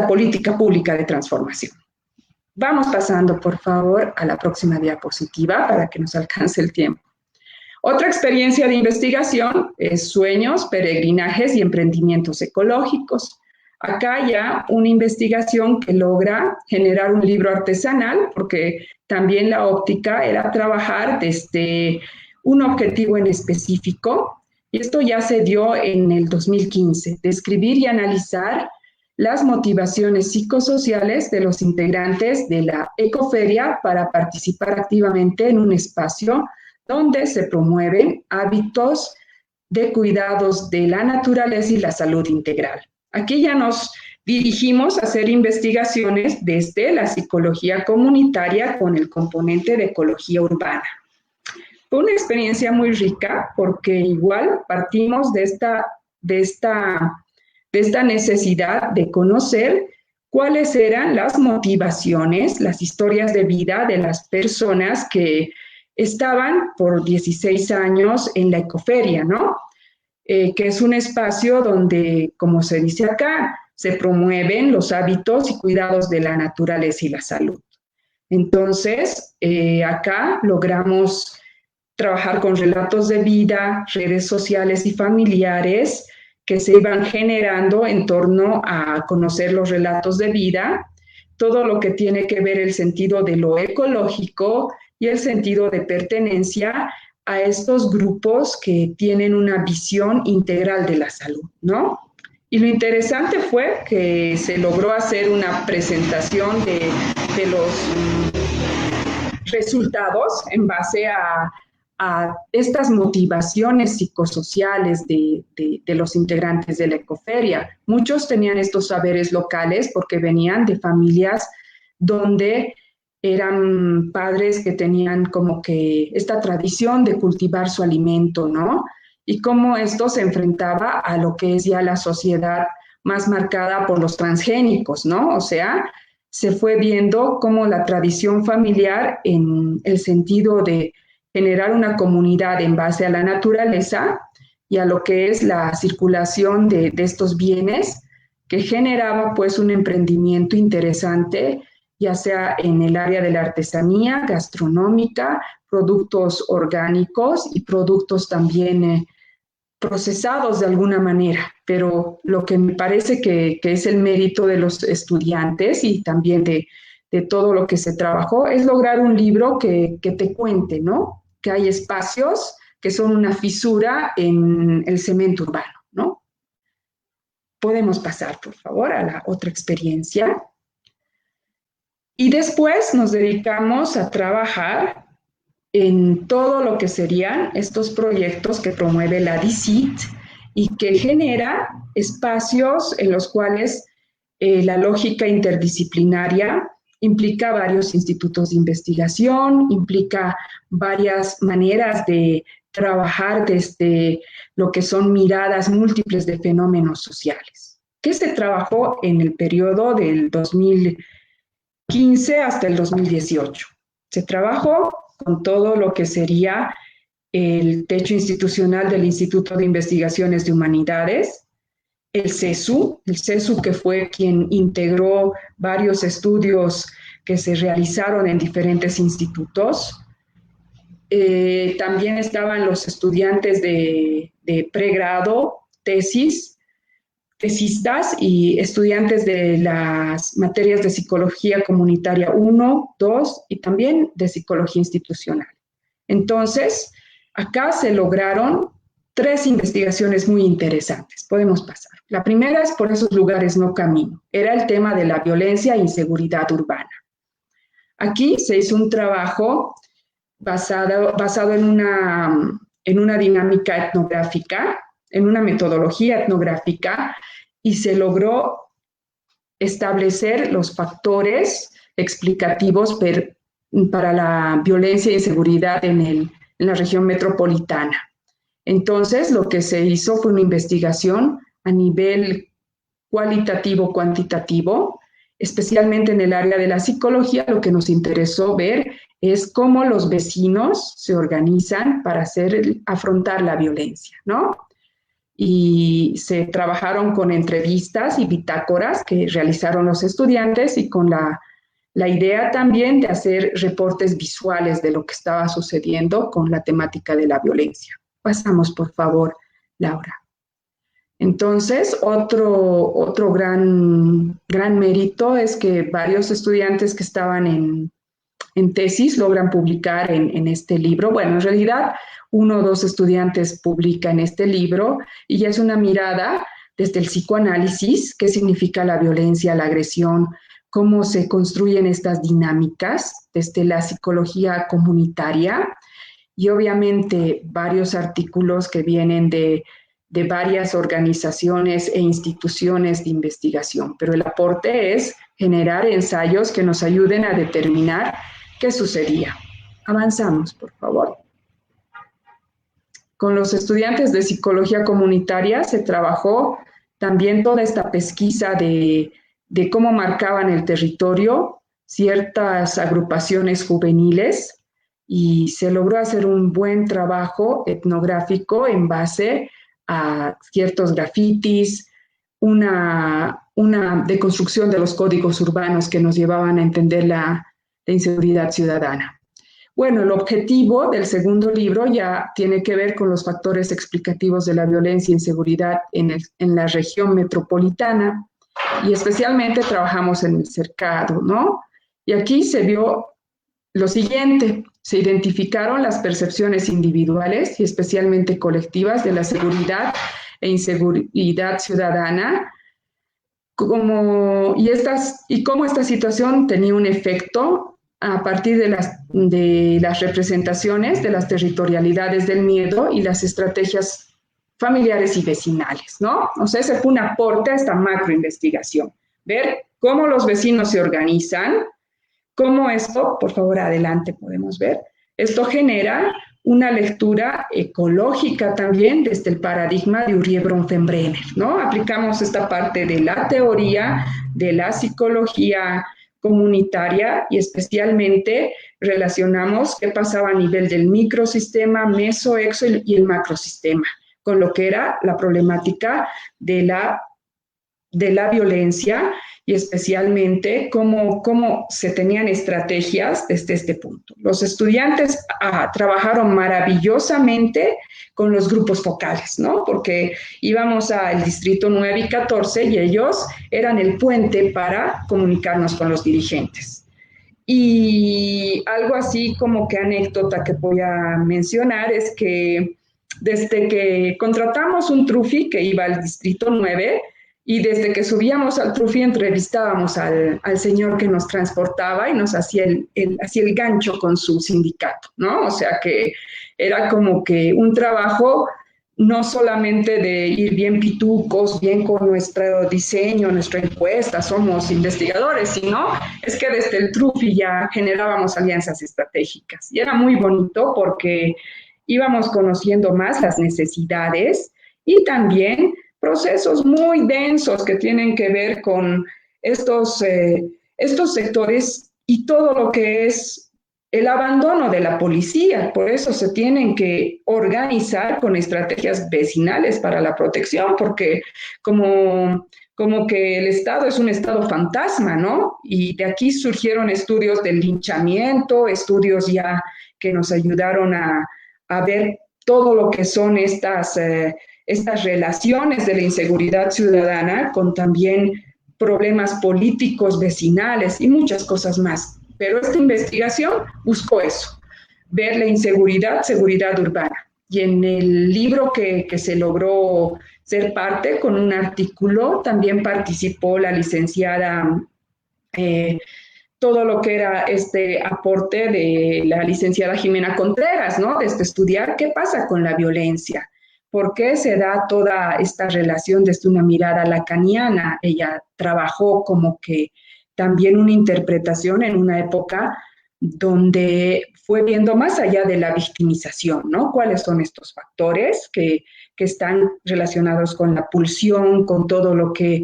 política pública de transformación. Vamos pasando, por favor, a la próxima diapositiva para que nos alcance el tiempo. Otra experiencia de investigación es sueños, peregrinajes y emprendimientos ecológicos. Acá ya una investigación que logra generar un libro artesanal, porque también la óptica era trabajar desde un objetivo en específico, y esto ya se dio en el 2015, describir y analizar las motivaciones psicosociales de los integrantes de la Ecoferia para participar activamente en un espacio donde se promueven hábitos de cuidados de la naturaleza y la salud integral. Aquí ya nos dirigimos a hacer investigaciones desde la psicología comunitaria con el componente de ecología urbana. Fue una experiencia muy rica porque igual partimos de esta necesidad de conocer cuáles eran las motivaciones, las historias de vida de las personas que estaban por 16 años en la Ecoferia, ¿no? Que es un espacio donde, como se dice acá, se promueven los hábitos y cuidados de la naturaleza y la salud. Entonces, acá logramos trabajar con relatos de vida, redes sociales y familiares que se iban generando en torno a conocer los relatos de vida, todo lo que tiene que ver el sentido de lo ecológico y el sentido de pertenencia a estos grupos que tienen una visión integral de la salud, ¿no? Y lo interesante fue que se logró hacer una presentación de los resultados en base a estas motivaciones psicosociales de los integrantes de la Ecoferia. Muchos tenían estos saberes locales porque venían de familias donde eran padres que tenían como que esta tradición de cultivar su alimento, ¿no? Y cómo esto se enfrentaba a lo que es ya la sociedad más marcada por los transgénicos, ¿no? O sea, se fue viendo cómo la tradición familiar en el sentido de generar una comunidad en base a la naturaleza y a lo que es la circulación de estos bienes, que generaba pues un emprendimiento interesante, ya sea en el área de la artesanía, gastronómica, productos orgánicos y productos también procesados de alguna manera. Pero lo que me parece que es el mérito de los estudiantes y también de todo lo que se trabajó es lograr un libro que te cuente, ¿no? Que hay espacios que son una fisura en el cemento urbano, ¿no? Podemos pasar, por favor, a la otra experiencia. Y después nos dedicamos a trabajar en todo lo que serían estos proyectos que promueve la DICIT y que genera espacios en los cuales la lógica interdisciplinaria implica varios institutos de investigación, implica varias maneras de trabajar desde lo que son miradas múltiples de fenómenos sociales, que se trabajó en el periodo del 2015 hasta el 2018. Se trabajó con todo lo que sería el techo institucional del Instituto de Investigaciones de Humanidades, el CESU que fue quien integró varios estudios que se realizaron en diferentes institutos. También estaban los estudiantes de pregrado, tesistas y estudiantes de las materias de Psicología Comunitaria 1, 2 y también de Psicología Institucional. Entonces, acá se lograron 3 investigaciones muy interesantes. Podemos pasar. La primera es por esos lugares no camino. Era el tema de la violencia e inseguridad urbana. Aquí se hizo un trabajo basado en una dinámica etnográfica, en una metodología etnográfica, y se logró establecer los factores explicativos para la violencia e inseguridad en la región metropolitana. Entonces, lo que se hizo fue una investigación a nivel cualitativo-cuantitativo, especialmente en el área de la psicología. Lo que nos interesó ver es cómo los vecinos se organizan para afrontar la violencia, ¿no? Y se trabajaron con entrevistas y bitácoras que realizaron los estudiantes y con la idea también de hacer reportes visuales de lo que estaba sucediendo con la temática de la violencia. Pasamos, por favor, Laura. Entonces, otro gran mérito es que varios estudiantes que estaban en tesis logran publicar en este libro. Bueno, en realidad, 1 o 2 estudiantes publican este libro y es una mirada desde el psicoanálisis, qué significa la violencia, la agresión, cómo se construyen estas dinámicas desde la psicología comunitaria y obviamente varios artículos que vienen de varias organizaciones e instituciones de investigación, pero el aporte es generar ensayos que nos ayuden a determinar qué sucedía. Avanzamos, por favor. Con los estudiantes de psicología comunitaria se trabajó también toda esta pesquisa de cómo marcaban el territorio ciertas agrupaciones juveniles y se logró hacer un buen trabajo etnográfico en base a ciertos grafitis, una deconstrucción de los códigos urbanos que nos llevaban a entender la inseguridad ciudadana. Bueno, el objetivo del segundo libro ya tiene que ver con los factores explicativos de la violencia e inseguridad en la región metropolitana y especialmente trabajamos en el cercado, ¿no? Y aquí se vio lo siguiente: se identificaron las percepciones individuales y especialmente colectivas de la seguridad e inseguridad ciudadana, y cómo esta situación tenía un efecto a partir de las representaciones de las territorialidades del miedo y las estrategias familiares y vecinales, ¿no? O sea, ese fue un aporte a esta macroinvestigación. Ver cómo los vecinos se organizan, cómo esto, por favor, adelante podemos ver, esto genera una lectura ecológica también desde el paradigma de Uribe-Bronfenbrenner, ¿no? Aplicamos esta parte de la teoría, de la psicología comunitaria y especialmente relacionamos qué pasaba a nivel del microsistema, meso, exo y el macrosistema, con lo que era la problemática de la violencia y especialmente cómo se tenían estrategias desde este punto. Los estudiantes trabajaron maravillosamente con los grupos focales, ¿no? Porque íbamos al distrito 9 y 14 y ellos eran el puente para comunicarnos con los dirigentes. Y algo así como que anécdota que voy a mencionar es que desde que contratamos un trufi que iba al distrito 9, y desde que subíamos al trufi entrevistábamos al señor que nos transportaba y nos hacía el gancho con su sindicato, ¿no? O sea que era como que un trabajo no solamente de ir bien pitucos, bien con nuestro diseño, nuestra encuesta, somos investigadores, sino es que desde el trufi ya generábamos alianzas estratégicas. Y era muy bonito porque íbamos conociendo más las necesidades y también procesos muy densos que tienen que ver con estos sectores y todo lo que es el abandono de la policía. Por eso se tienen que organizar con estrategias vecinales para la protección, porque como que el Estado es un Estado fantasma, ¿no? Y de aquí surgieron estudios del linchamiento, estudios ya que nos ayudaron a ver todo lo que son estas relaciones de la inseguridad ciudadana con también problemas políticos, vecinales y muchas cosas más. Pero esta investigación buscó eso, ver la inseguridad, seguridad urbana. Y en el libro que se logró ser parte con un artículo, también participó la licenciada, todo lo que era este aporte de la licenciada Jimena Contreras, ¿no? Desde estudiar qué pasa con la violencia. ¿Por qué se da toda esta relación desde una mirada lacaniana? Ella trabajó como que también una interpretación en una época donde fue viendo más allá de la victimización, ¿no? ¿Cuáles son estos factores que están relacionados con la pulsión, con todo lo que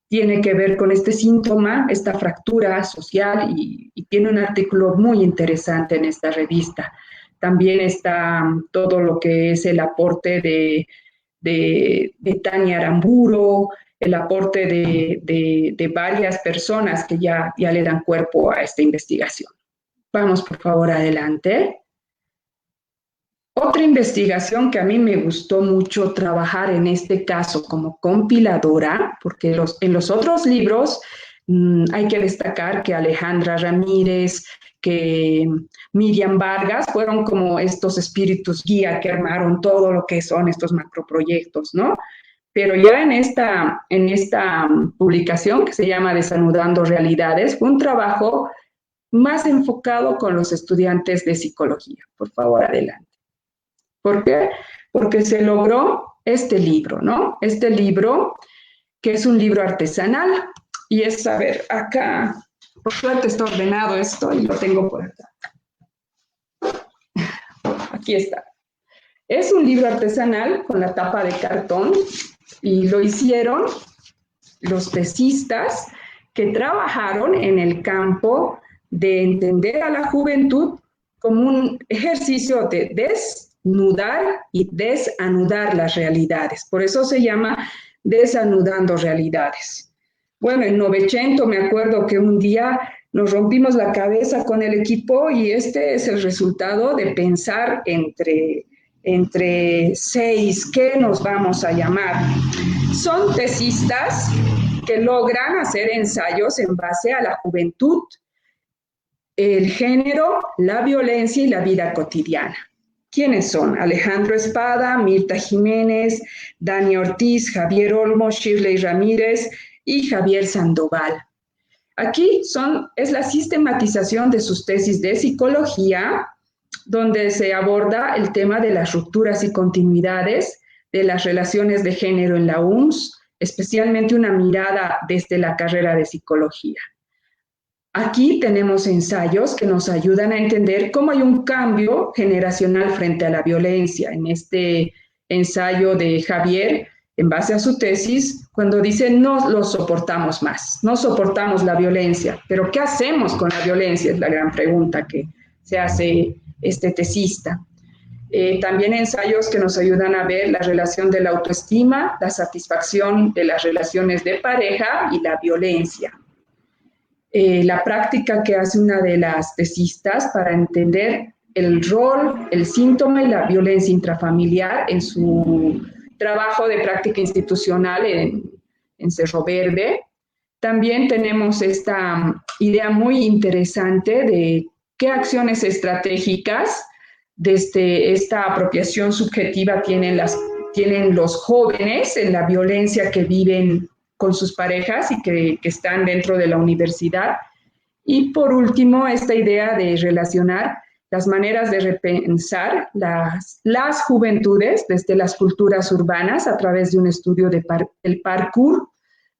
tiene que ver con este síntoma, esta fractura social? Y tiene un artículo muy interesante en esta revista. También está todo lo que es el aporte de Tania Aramburu, el aporte de varias personas que ya le dan cuerpo a esta investigación. Vamos, por favor, adelante. Otra investigación que a mí me gustó mucho trabajar en este caso como compiladora, porque en los otros libros hay que destacar que Alejandra Ramírez, que Miriam Vargas fueron como estos espíritus guía que armaron todo lo que son estos macroproyectos, ¿no? Pero ya en esta publicación que se llama Desanudando Realidades, fue un trabajo más enfocado con los estudiantes de psicología. Por favor, adelante. ¿Por qué? Porque se logró este libro, ¿no? Este libro, que es un libro artesanal, y es, a ver, acá, por suerte está ordenado esto y lo tengo por acá. Aquí está. Es un libro artesanal con la tapa de cartón y lo hicieron los tesistas que trabajaron en el campo de entender a la juventud como un ejercicio de desnudar y desanudar las realidades. Por eso se llama Desanudando Realidades. Bueno, en Novecento me acuerdo que un día nos rompimos la cabeza con el equipo y este es el resultado de pensar entre 6, ¿qué nos vamos a llamar? Son tesistas que logran hacer ensayos en base a la juventud, el género, la violencia y la vida cotidiana. ¿Quiénes son? Alejandro Espada, Mirta Jiménez, Dani Ortiz, Javier Olmo, Shirley Ramírez y Javier Sandoval. Aquí es la sistematización de sus tesis de psicología, donde se aborda el tema de las rupturas y continuidades de las relaciones de género en la UMS, especialmente una mirada desde la carrera de psicología. Aquí tenemos ensayos que nos ayudan a entender cómo hay un cambio generacional frente a la violencia. En este ensayo de Javier, en base a su tesis, cuando dice no lo soportamos más, no soportamos la violencia, pero ¿qué hacemos con la violencia? Es la gran pregunta que se hace este tesista. También ensayos que nos ayudan a ver la relación de la autoestima, la satisfacción de las relaciones de pareja y la violencia. La práctica que hace una de las tesistas para entender el rol, el síntoma y la violencia intrafamiliar en su trabajo de práctica institucional en Cerro Verde. También tenemos esta idea muy interesante de qué acciones estratégicas desde esta apropiación subjetiva tienen los jóvenes en la violencia que viven con sus parejas y que están dentro de la universidad. Y por último, esta idea de relacionar las maneras de repensar las juventudes desde las culturas urbanas a través de un estudio del parkour,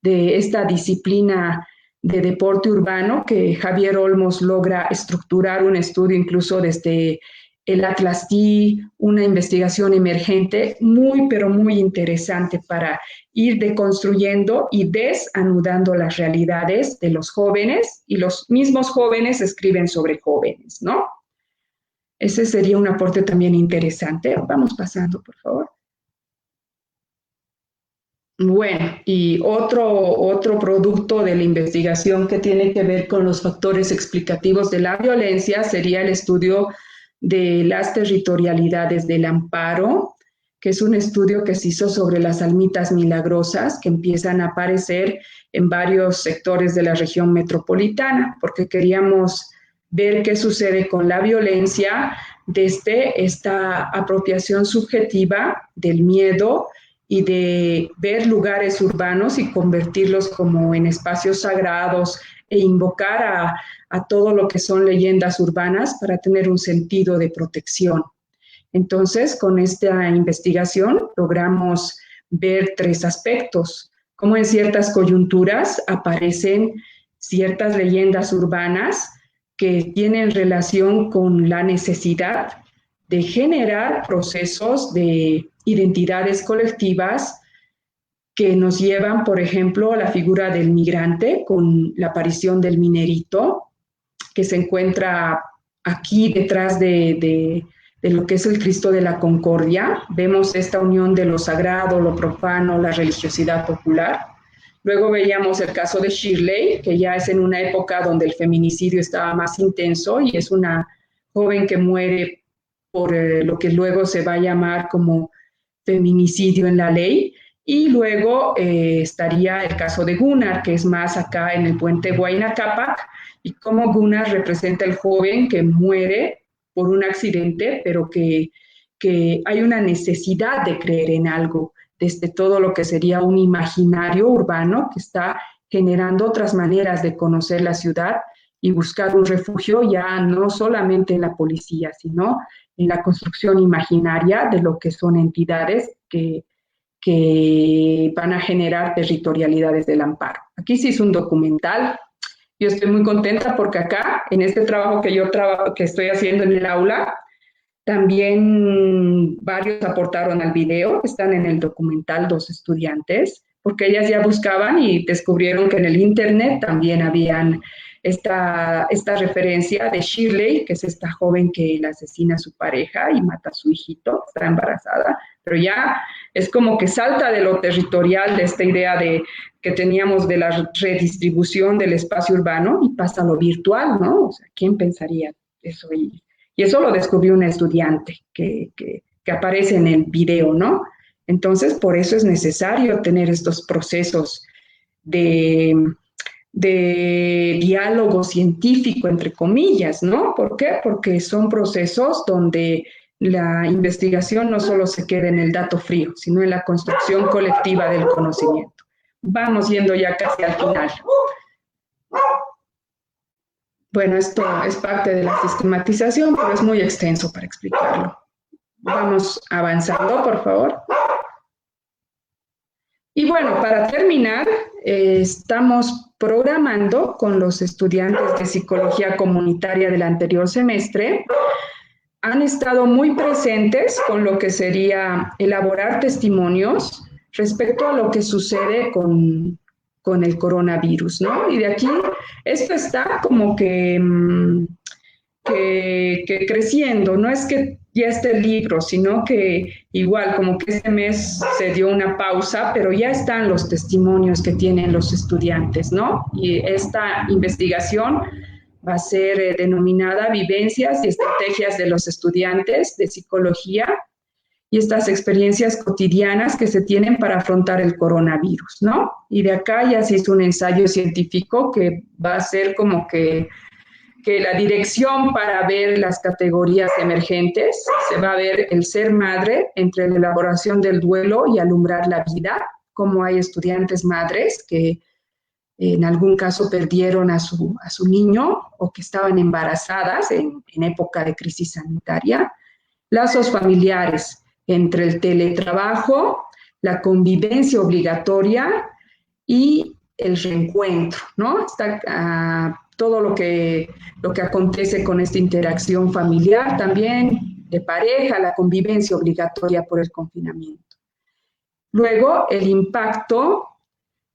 de esta disciplina de deporte urbano que Javier Olmos logra estructurar un estudio incluso desde el Atlas T, una investigación emergente muy, pero muy interesante para ir deconstruyendo y desanudando las realidades de los jóvenes, y los mismos jóvenes escriben sobre jóvenes, ¿no? Ese sería un aporte también interesante. Vamos pasando, por favor. Bueno, y otro producto de la investigación que tiene que ver con los factores explicativos de la violencia sería el estudio de las territorialidades del amparo, que es un estudio que se hizo sobre las almitas milagrosas que empiezan a aparecer en varios sectores de la región metropolitana, porque queríamos ver qué sucede con la violencia desde esta apropiación subjetiva del miedo y de ver lugares urbanos y convertirlos como en espacios sagrados e invocar a todo lo que son leyendas urbanas para tener un sentido de protección. Entonces, con esta investigación logramos ver tres aspectos, como en ciertas coyunturas aparecen ciertas leyendas urbanas que tienen relación con la necesidad de generar procesos de identidades colectivas que nos llevan, por ejemplo, a la figura del migrante con la aparición del minerito, que se encuentra aquí detrás de lo que es el Cristo de la Concordia. Vemos esta unión de lo sagrado, lo profano, la religiosidad popular. Luego veíamos el caso de Shirley, que ya es en una época donde el feminicidio estaba más intenso y es una joven que muere por lo que luego se va a llamar como feminicidio en la ley. Y luego estaría el caso de Gunnar, que es más acá en el puente Huayna Cápac, y cómo Gunnar representa el joven que muere por un accidente, pero que hay una necesidad de creer en algo, desde todo lo que sería un imaginario urbano que está generando otras maneras de conocer la ciudad y buscar un refugio ya no solamente en la policía, sino en la construcción imaginaria de lo que son entidades que van a generar territorialidades del amparo. Aquí sí es un documental. Yo estoy muy contenta porque acá, en este trabajo que estoy haciendo en el aula, también varios aportaron al video, están en el documental 2 estudiantes, porque ellas ya buscaban y descubrieron que en el internet también habían esta referencia de Shirley, que es esta joven que le asesina a su pareja y mata a su hijito, está embarazada, pero ya es como que salta de lo territorial, de esta idea que teníamos de la redistribución del espacio urbano y pasa a lo virtual, ¿no? O sea, ¿quién pensaría eso? Y eso lo descubrió una estudiante que aparece en el video, ¿no? Entonces, por eso es necesario tener estos procesos de diálogo científico, entre comillas, ¿no? ¿Por qué? Porque son procesos donde la investigación no solo se queda en el dato frío, sino en la construcción colectiva del conocimiento. Vamos yendo ya casi al final. Bueno, esto es parte de la sistematización, pero es muy extenso para explicarlo. Vamos avanzando, por favor. Y bueno, para terminar, estamos programando con los estudiantes de psicología comunitaria del anterior semestre. Han estado muy presentes con lo que sería elaborar testimonios respecto a lo que sucede con el coronavirus, ¿no? Y de aquí, esto está como que creciendo, no es que ya este libro, sino que igual como que este mes se dio una pausa, pero ya están los testimonios que tienen los estudiantes, ¿no? Y esta investigación va a ser denominada Vivencias y Estrategias de los Estudiantes de Psicología y estas experiencias cotidianas que se tienen para afrontar el coronavirus, ¿no? Y de acá ya se hizo un ensayo científico que va a ser como que la dirección para ver las categorías emergentes, se va a ver el ser madre entre la elaboración del duelo y alumbrar la vida, como hay estudiantes madres que en algún caso perdieron a su niño o que estaban embarazadas en época de crisis sanitaria, lazos familiares entre el teletrabajo, la convivencia obligatoria y el reencuentro, ¿no? Está todo lo que acontece con esta interacción familiar, también de pareja, la convivencia obligatoria por el confinamiento. Luego, el impacto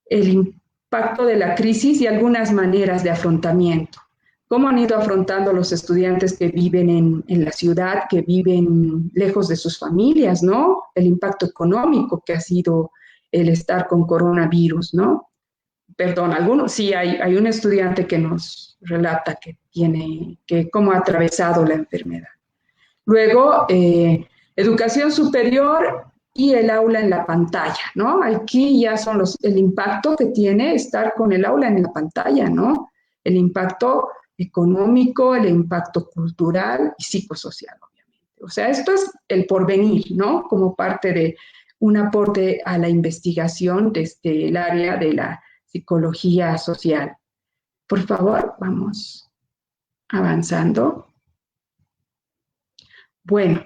de la crisis y algunas maneras de afrontamiento. ¿Cómo han ido afrontando los estudiantes que viven en la ciudad, que viven lejos de sus familias, ¿no? El impacto económico que ha sido el estar con coronavirus, ¿no? Perdón, sí, hay un estudiante que nos relata cómo ha atravesado la enfermedad. Luego, educación superior y el aula en la pantalla, ¿no? Aquí ya son el impacto que tiene estar con el aula en la pantalla, ¿no? El impacto económico, el impacto cultural y psicosocial, obviamente. O sea, esto es el porvenir, ¿no? Como parte de un aporte a la investigación desde el área de la psicología social. Por favor, vamos avanzando. Bueno,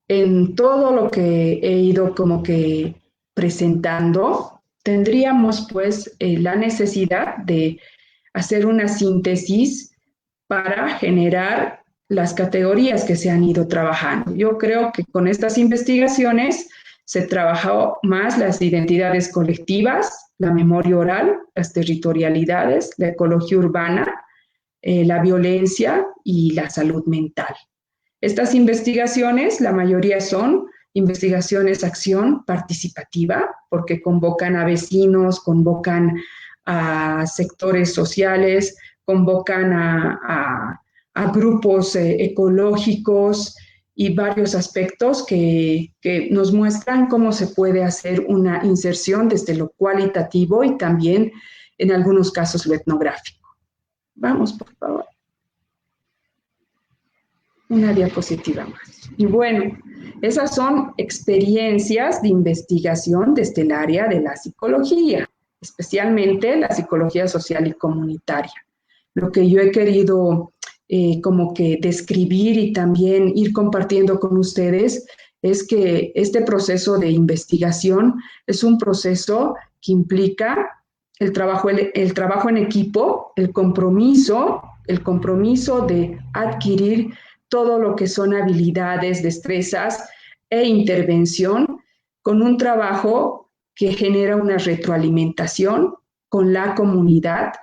en todo lo que he ido como que presentando, tendríamos pues la necesidad de hacer una síntesis para generar las categorías que se han ido trabajando. Yo creo que con estas investigaciones se trabajó más las identidades colectivas, la memoria oral, las territorialidades, la ecología urbana, la violencia y la salud mental. Estas investigaciones, la mayoría son investigaciones acción participativa, porque convocan a vecinos, convocan a sectores sociales, convocan a grupos ecológicos y varios aspectos que nos muestran cómo se puede hacer una inserción desde lo cualitativo y también en algunos casos lo etnográfico. Vamos, por favor. Una diapositiva más. Y bueno, esas son experiencias de investigación desde el área de la psicología, especialmente la psicología social y comunitaria. Lo que yo he querido como que describir y también ir compartiendo con ustedes es que este proceso de investigación es un proceso que implica el trabajo en equipo, el compromiso de adquirir todo lo que son habilidades, destrezas e intervención con un trabajo que genera una retroalimentación con la comunidad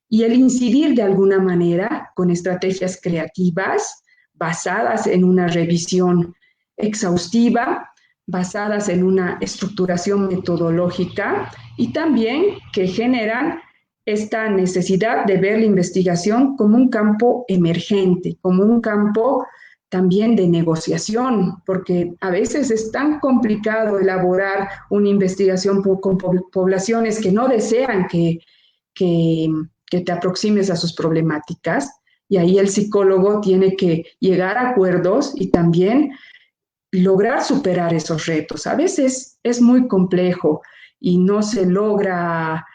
y el incidir de alguna manera con estrategias creativas basadas en una revisión exhaustiva, basadas en una estructuración metodológica y también que generan esta necesidad de ver la investigación como un campo emergente, como un campo también de negociación, porque a veces es tan complicado elaborar una investigación con poblaciones que no desean que te aproximes a sus problemáticas, y ahí el psicólogo tiene que llegar a acuerdos y también lograr superar esos retos. A veces es muy complejo y no se logra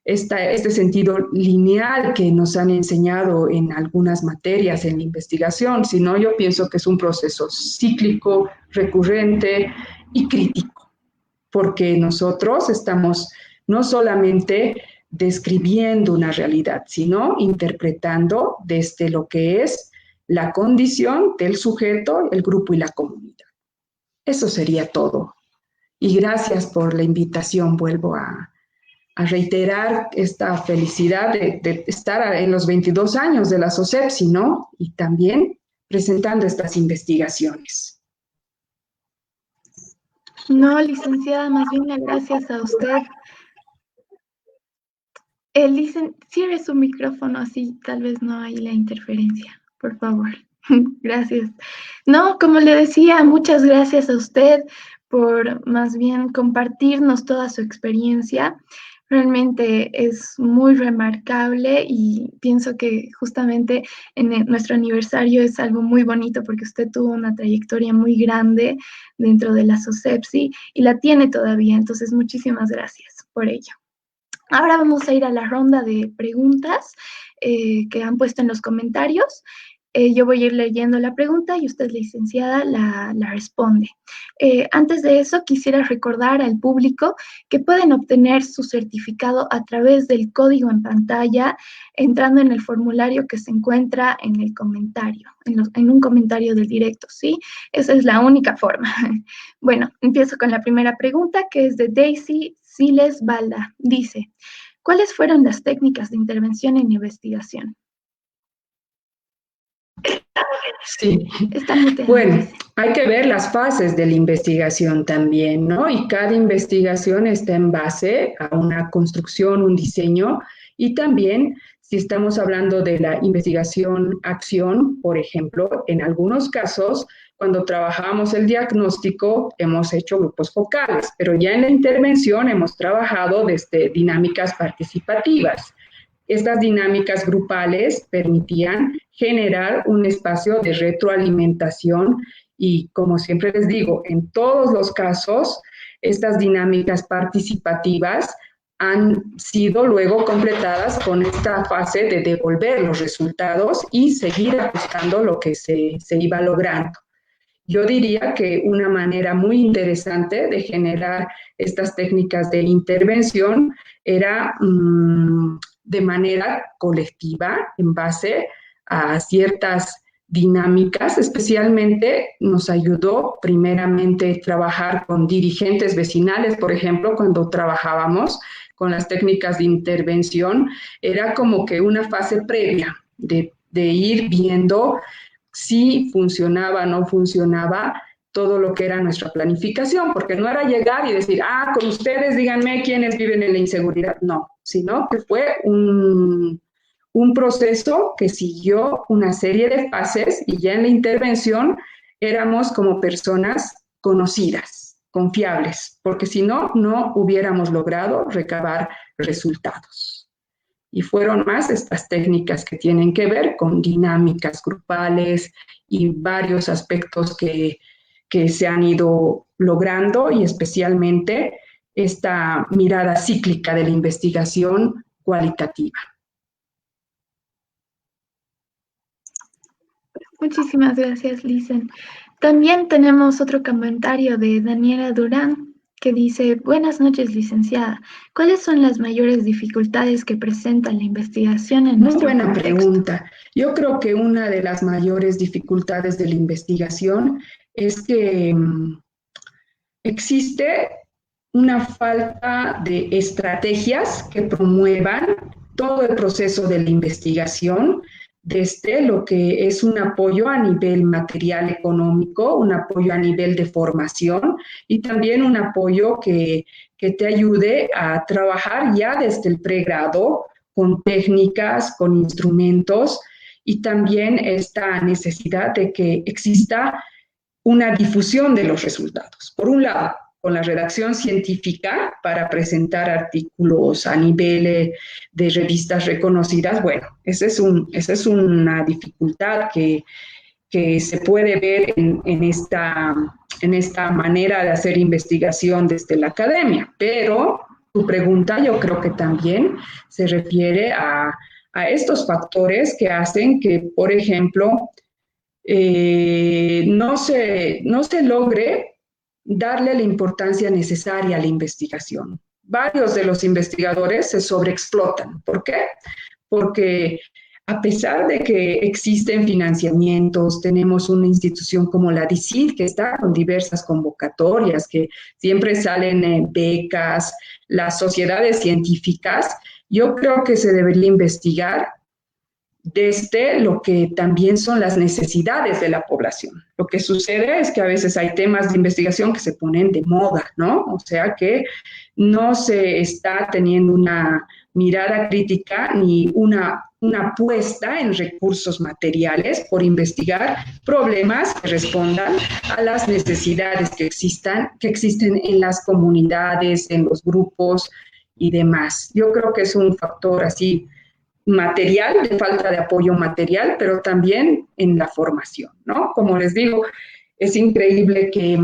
este sentido lineal que nos han enseñado en algunas materias en la investigación, sino yo pienso que es un proceso cíclico, recurrente y crítico, porque nosotros estamos no solamente describiendo una realidad, sino interpretando desde lo que es la condición del sujeto, el grupo y la comunidad. Eso sería todo. Y gracias por la invitación. Vuelvo a reiterar esta felicidad de estar en los 22 años de la SOCEPSI, ¿no? Y también presentando estas investigaciones. No, licenciada, más bien gracias a usted. Cierre su micrófono, así tal vez no hay la interferencia, por favor. Gracias. No, como le decía, muchas gracias a usted por más bien compartirnos toda su experiencia. Realmente es muy remarcable y pienso que justamente nuestro aniversario es algo muy bonito porque usted tuvo una trayectoria muy grande dentro de la SOCEPSI y la tiene todavía. Entonces, muchísimas gracias por ello. Ahora vamos a ir a la ronda de preguntas que han puesto en los comentarios. Yo voy a ir leyendo la pregunta y usted, licenciada, la responde. Antes de eso, quisiera recordar al público que pueden obtener su certificado a través del código en pantalla, entrando en el formulario que se encuentra en el comentario, en un comentario del directo, ¿sí? Esa es la única forma. Bueno, empiezo con la primera pregunta, que es de Daisy Siles Balda. Dice, ¿cuáles fueron las técnicas de intervención en investigación? Sí, bueno, hay que ver las fases de la investigación también, ¿no? Y cada investigación está en base a una construcción, un diseño, y también si estamos hablando de la investigación-acción, por ejemplo, en algunos casos, cuando trabajamos el diagnóstico, hemos hecho grupos focales, pero ya en la intervención hemos trabajado desde dinámicas participativas. Estas dinámicas grupales permitían generar un espacio de retroalimentación y, como siempre les digo, en todos los casos, estas dinámicas participativas han sido luego completadas con esta fase de devolver los resultados y seguir ajustando lo que se iba logrando. Yo diría que una manera muy interesante de generar estas técnicas de intervención era de manera colectiva, en base a ciertas dinámicas. Especialmente nos ayudó primeramente trabajar con dirigentes vecinales, por ejemplo, cuando trabajábamos con las técnicas de intervención, era como que una fase previa de ir viendo si funcionaba o no funcionaba todo lo que era nuestra planificación, porque no era llegar y decir, con ustedes díganme quiénes viven en la inseguridad, no, sino que fue un proceso que siguió una serie de fases y ya en la intervención éramos como personas conocidas, confiables, porque si no, no hubiéramos logrado recabar resultados. Y fueron más estas técnicas que tienen que ver con dinámicas grupales y varios aspectos que se han ido logrando, y especialmente esta mirada cíclica de la investigación cualitativa. Muchísimas gracias, Licen. También tenemos otro comentario de Daniela Durán, que dice, buenas noches, licenciada. ¿Cuáles son las mayores dificultades que presenta la investigación en nuestro contexto? Muy buena pregunta. Yo creo que una de las mayores dificultades de la investigación es que existe una falta de estrategias que promuevan todo el proceso de la investigación, desde lo que es un apoyo a nivel material económico, un apoyo a nivel de formación y también un apoyo que te ayude a trabajar ya desde el pregrado con técnicas, con instrumentos, y también esta necesidad de que exista una difusión de los resultados. Por un lado, con la redacción científica para presentar artículos a nivel de revistas reconocidas, bueno, esa es una dificultad que se puede ver en esta manera de hacer investigación desde la academia. Pero tu pregunta yo creo que también se refiere a estos factores que hacen que, por ejemplo, no se logre darle la importancia necesaria a la investigación. Varios de los investigadores se sobreexplotan. ¿Por qué? Porque a pesar de que existen financiamientos, tenemos una institución como la DICIT que está con diversas convocatorias, que siempre salen becas, las sociedades científicas, yo creo que se debería investigar desde lo que también son las necesidades de la población. Lo que sucede es que a veces hay temas de investigación que se ponen de moda, ¿no? O sea que no se está teniendo una mirada crítica ni una apuesta en recursos materiales por investigar problemas que respondan a las necesidades que existen en las comunidades, en los grupos y demás. Yo creo que es un factor así material, de falta de apoyo material, pero también en la formación, ¿no? Como les digo, es increíble que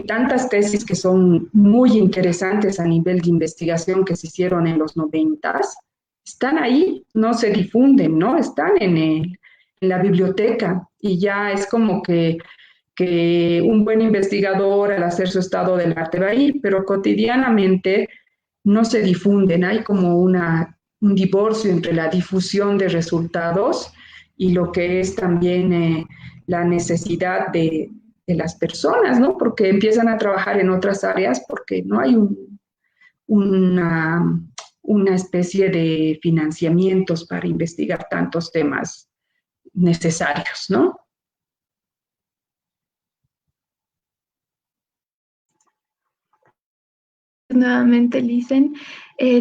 tantas tesis que son muy interesantes a nivel de investigación que se hicieron en los 90s, están ahí, no se difunden, ¿no? Están en la biblioteca y ya es como que un buen investigador al hacer su estado del arte va ahí, pero cotidianamente no se difunden, hay como un divorcio entre la difusión de resultados y lo que es también la necesidad de las personas, ¿no? Porque empiezan a trabajar en otras áreas porque no hay una especie de financiamientos para investigar tantos temas necesarios, ¿no? Nuevamente, Licen.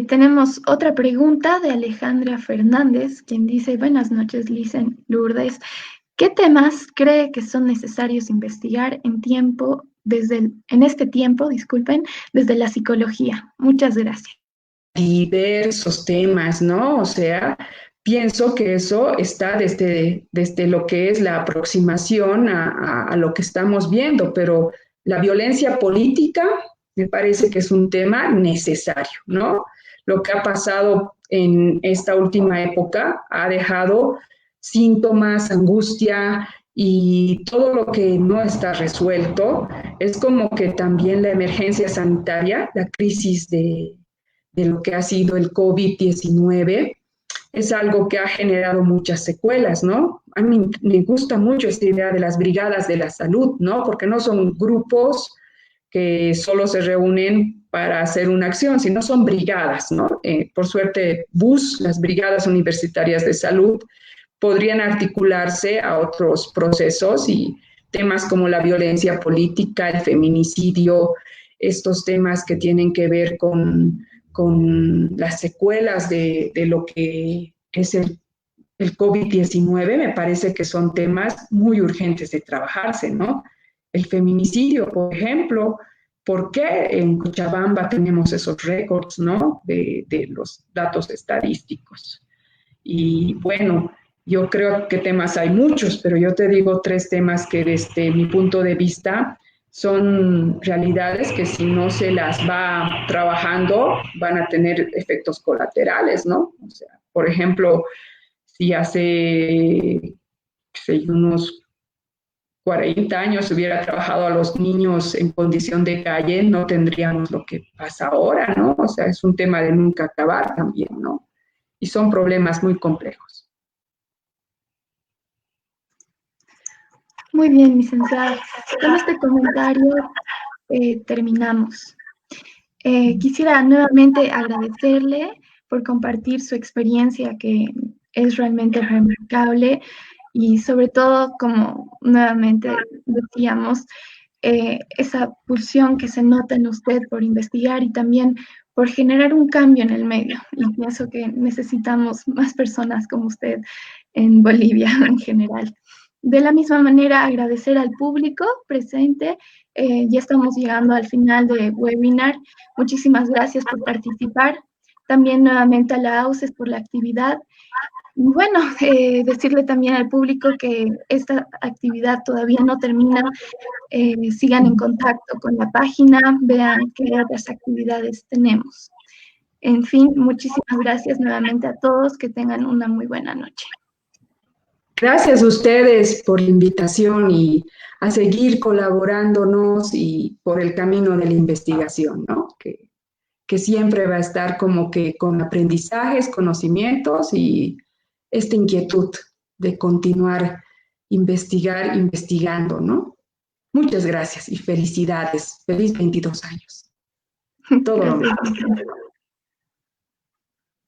Tenemos otra pregunta de Alejandra Fernández, quien dice, buenas noches, Licen Lourdes. ¿Qué temas cree que son necesarios investigar en este tiempo, disculpen, desde la psicología? Muchas gracias. Diversos temas, ¿no? O sea, pienso que eso está desde lo que es la aproximación a lo que estamos viendo, pero la violencia política me parece que es un tema necesario, ¿no? Lo que ha pasado en esta última época ha dejado síntomas, angustia y todo lo que no está resuelto. Es como que también la emergencia sanitaria, la crisis de lo que ha sido el COVID-19, es algo que ha generado muchas secuelas, ¿no? A mí me gusta mucho esta idea de las brigadas de la salud, ¿no? Porque no son grupos que solo se reúnen para hacer una acción, sino son brigadas, ¿no? Por suerte, las brigadas universitarias de salud, podrían articularse a otros procesos y temas como la violencia política, el feminicidio, estos temas que tienen que ver con las secuelas de lo que es el COVID-19, me parece que son temas muy urgentes de trabajarse, ¿no? El feminicidio, por ejemplo, ¿por qué en Cochabamba tenemos esos récords, ¿no? De los datos estadísticos? Y bueno, yo creo que temas hay muchos, pero yo te digo tres temas que desde mi punto de vista son realidades que si no se las va trabajando van a tener efectos colaterales, ¿no? O sea, por ejemplo, si hace unos 40 años hubiera trabajado a los niños en condición de calle, no tendríamos lo que pasa ahora, ¿no? O sea, es un tema de nunca acabar también, ¿no? Y son problemas muy complejos. Muy bien, licenciada. Con este comentario terminamos. Quisiera nuevamente agradecerle por compartir su experiencia, que es realmente remarcable, y sobre todo, como nuevamente decíamos, esa pulsión que se nota en usted por investigar y también por generar un cambio en el medio. Y pienso que necesitamos más personas como usted en Bolivia en general. De la misma manera, agradecer al público presente. Ya estamos llegando al final del webinar. Muchísimas gracias por participar. También nuevamente a la AUCES por la actividad. Bueno, decirle también al público que esta actividad todavía no termina. Sigan en contacto con la página, vean qué otras actividades tenemos. En fin, muchísimas gracias nuevamente a todos. Que tengan una muy buena noche. Gracias a ustedes por la invitación y a seguir colaborándonos y por el camino de la investigación, ¿no? Que siempre va a estar como que con aprendizajes, conocimientos y esta inquietud de continuar investigando, ¿no? Muchas gracias y felicidades. Feliz 22 años. Todo lo mejor.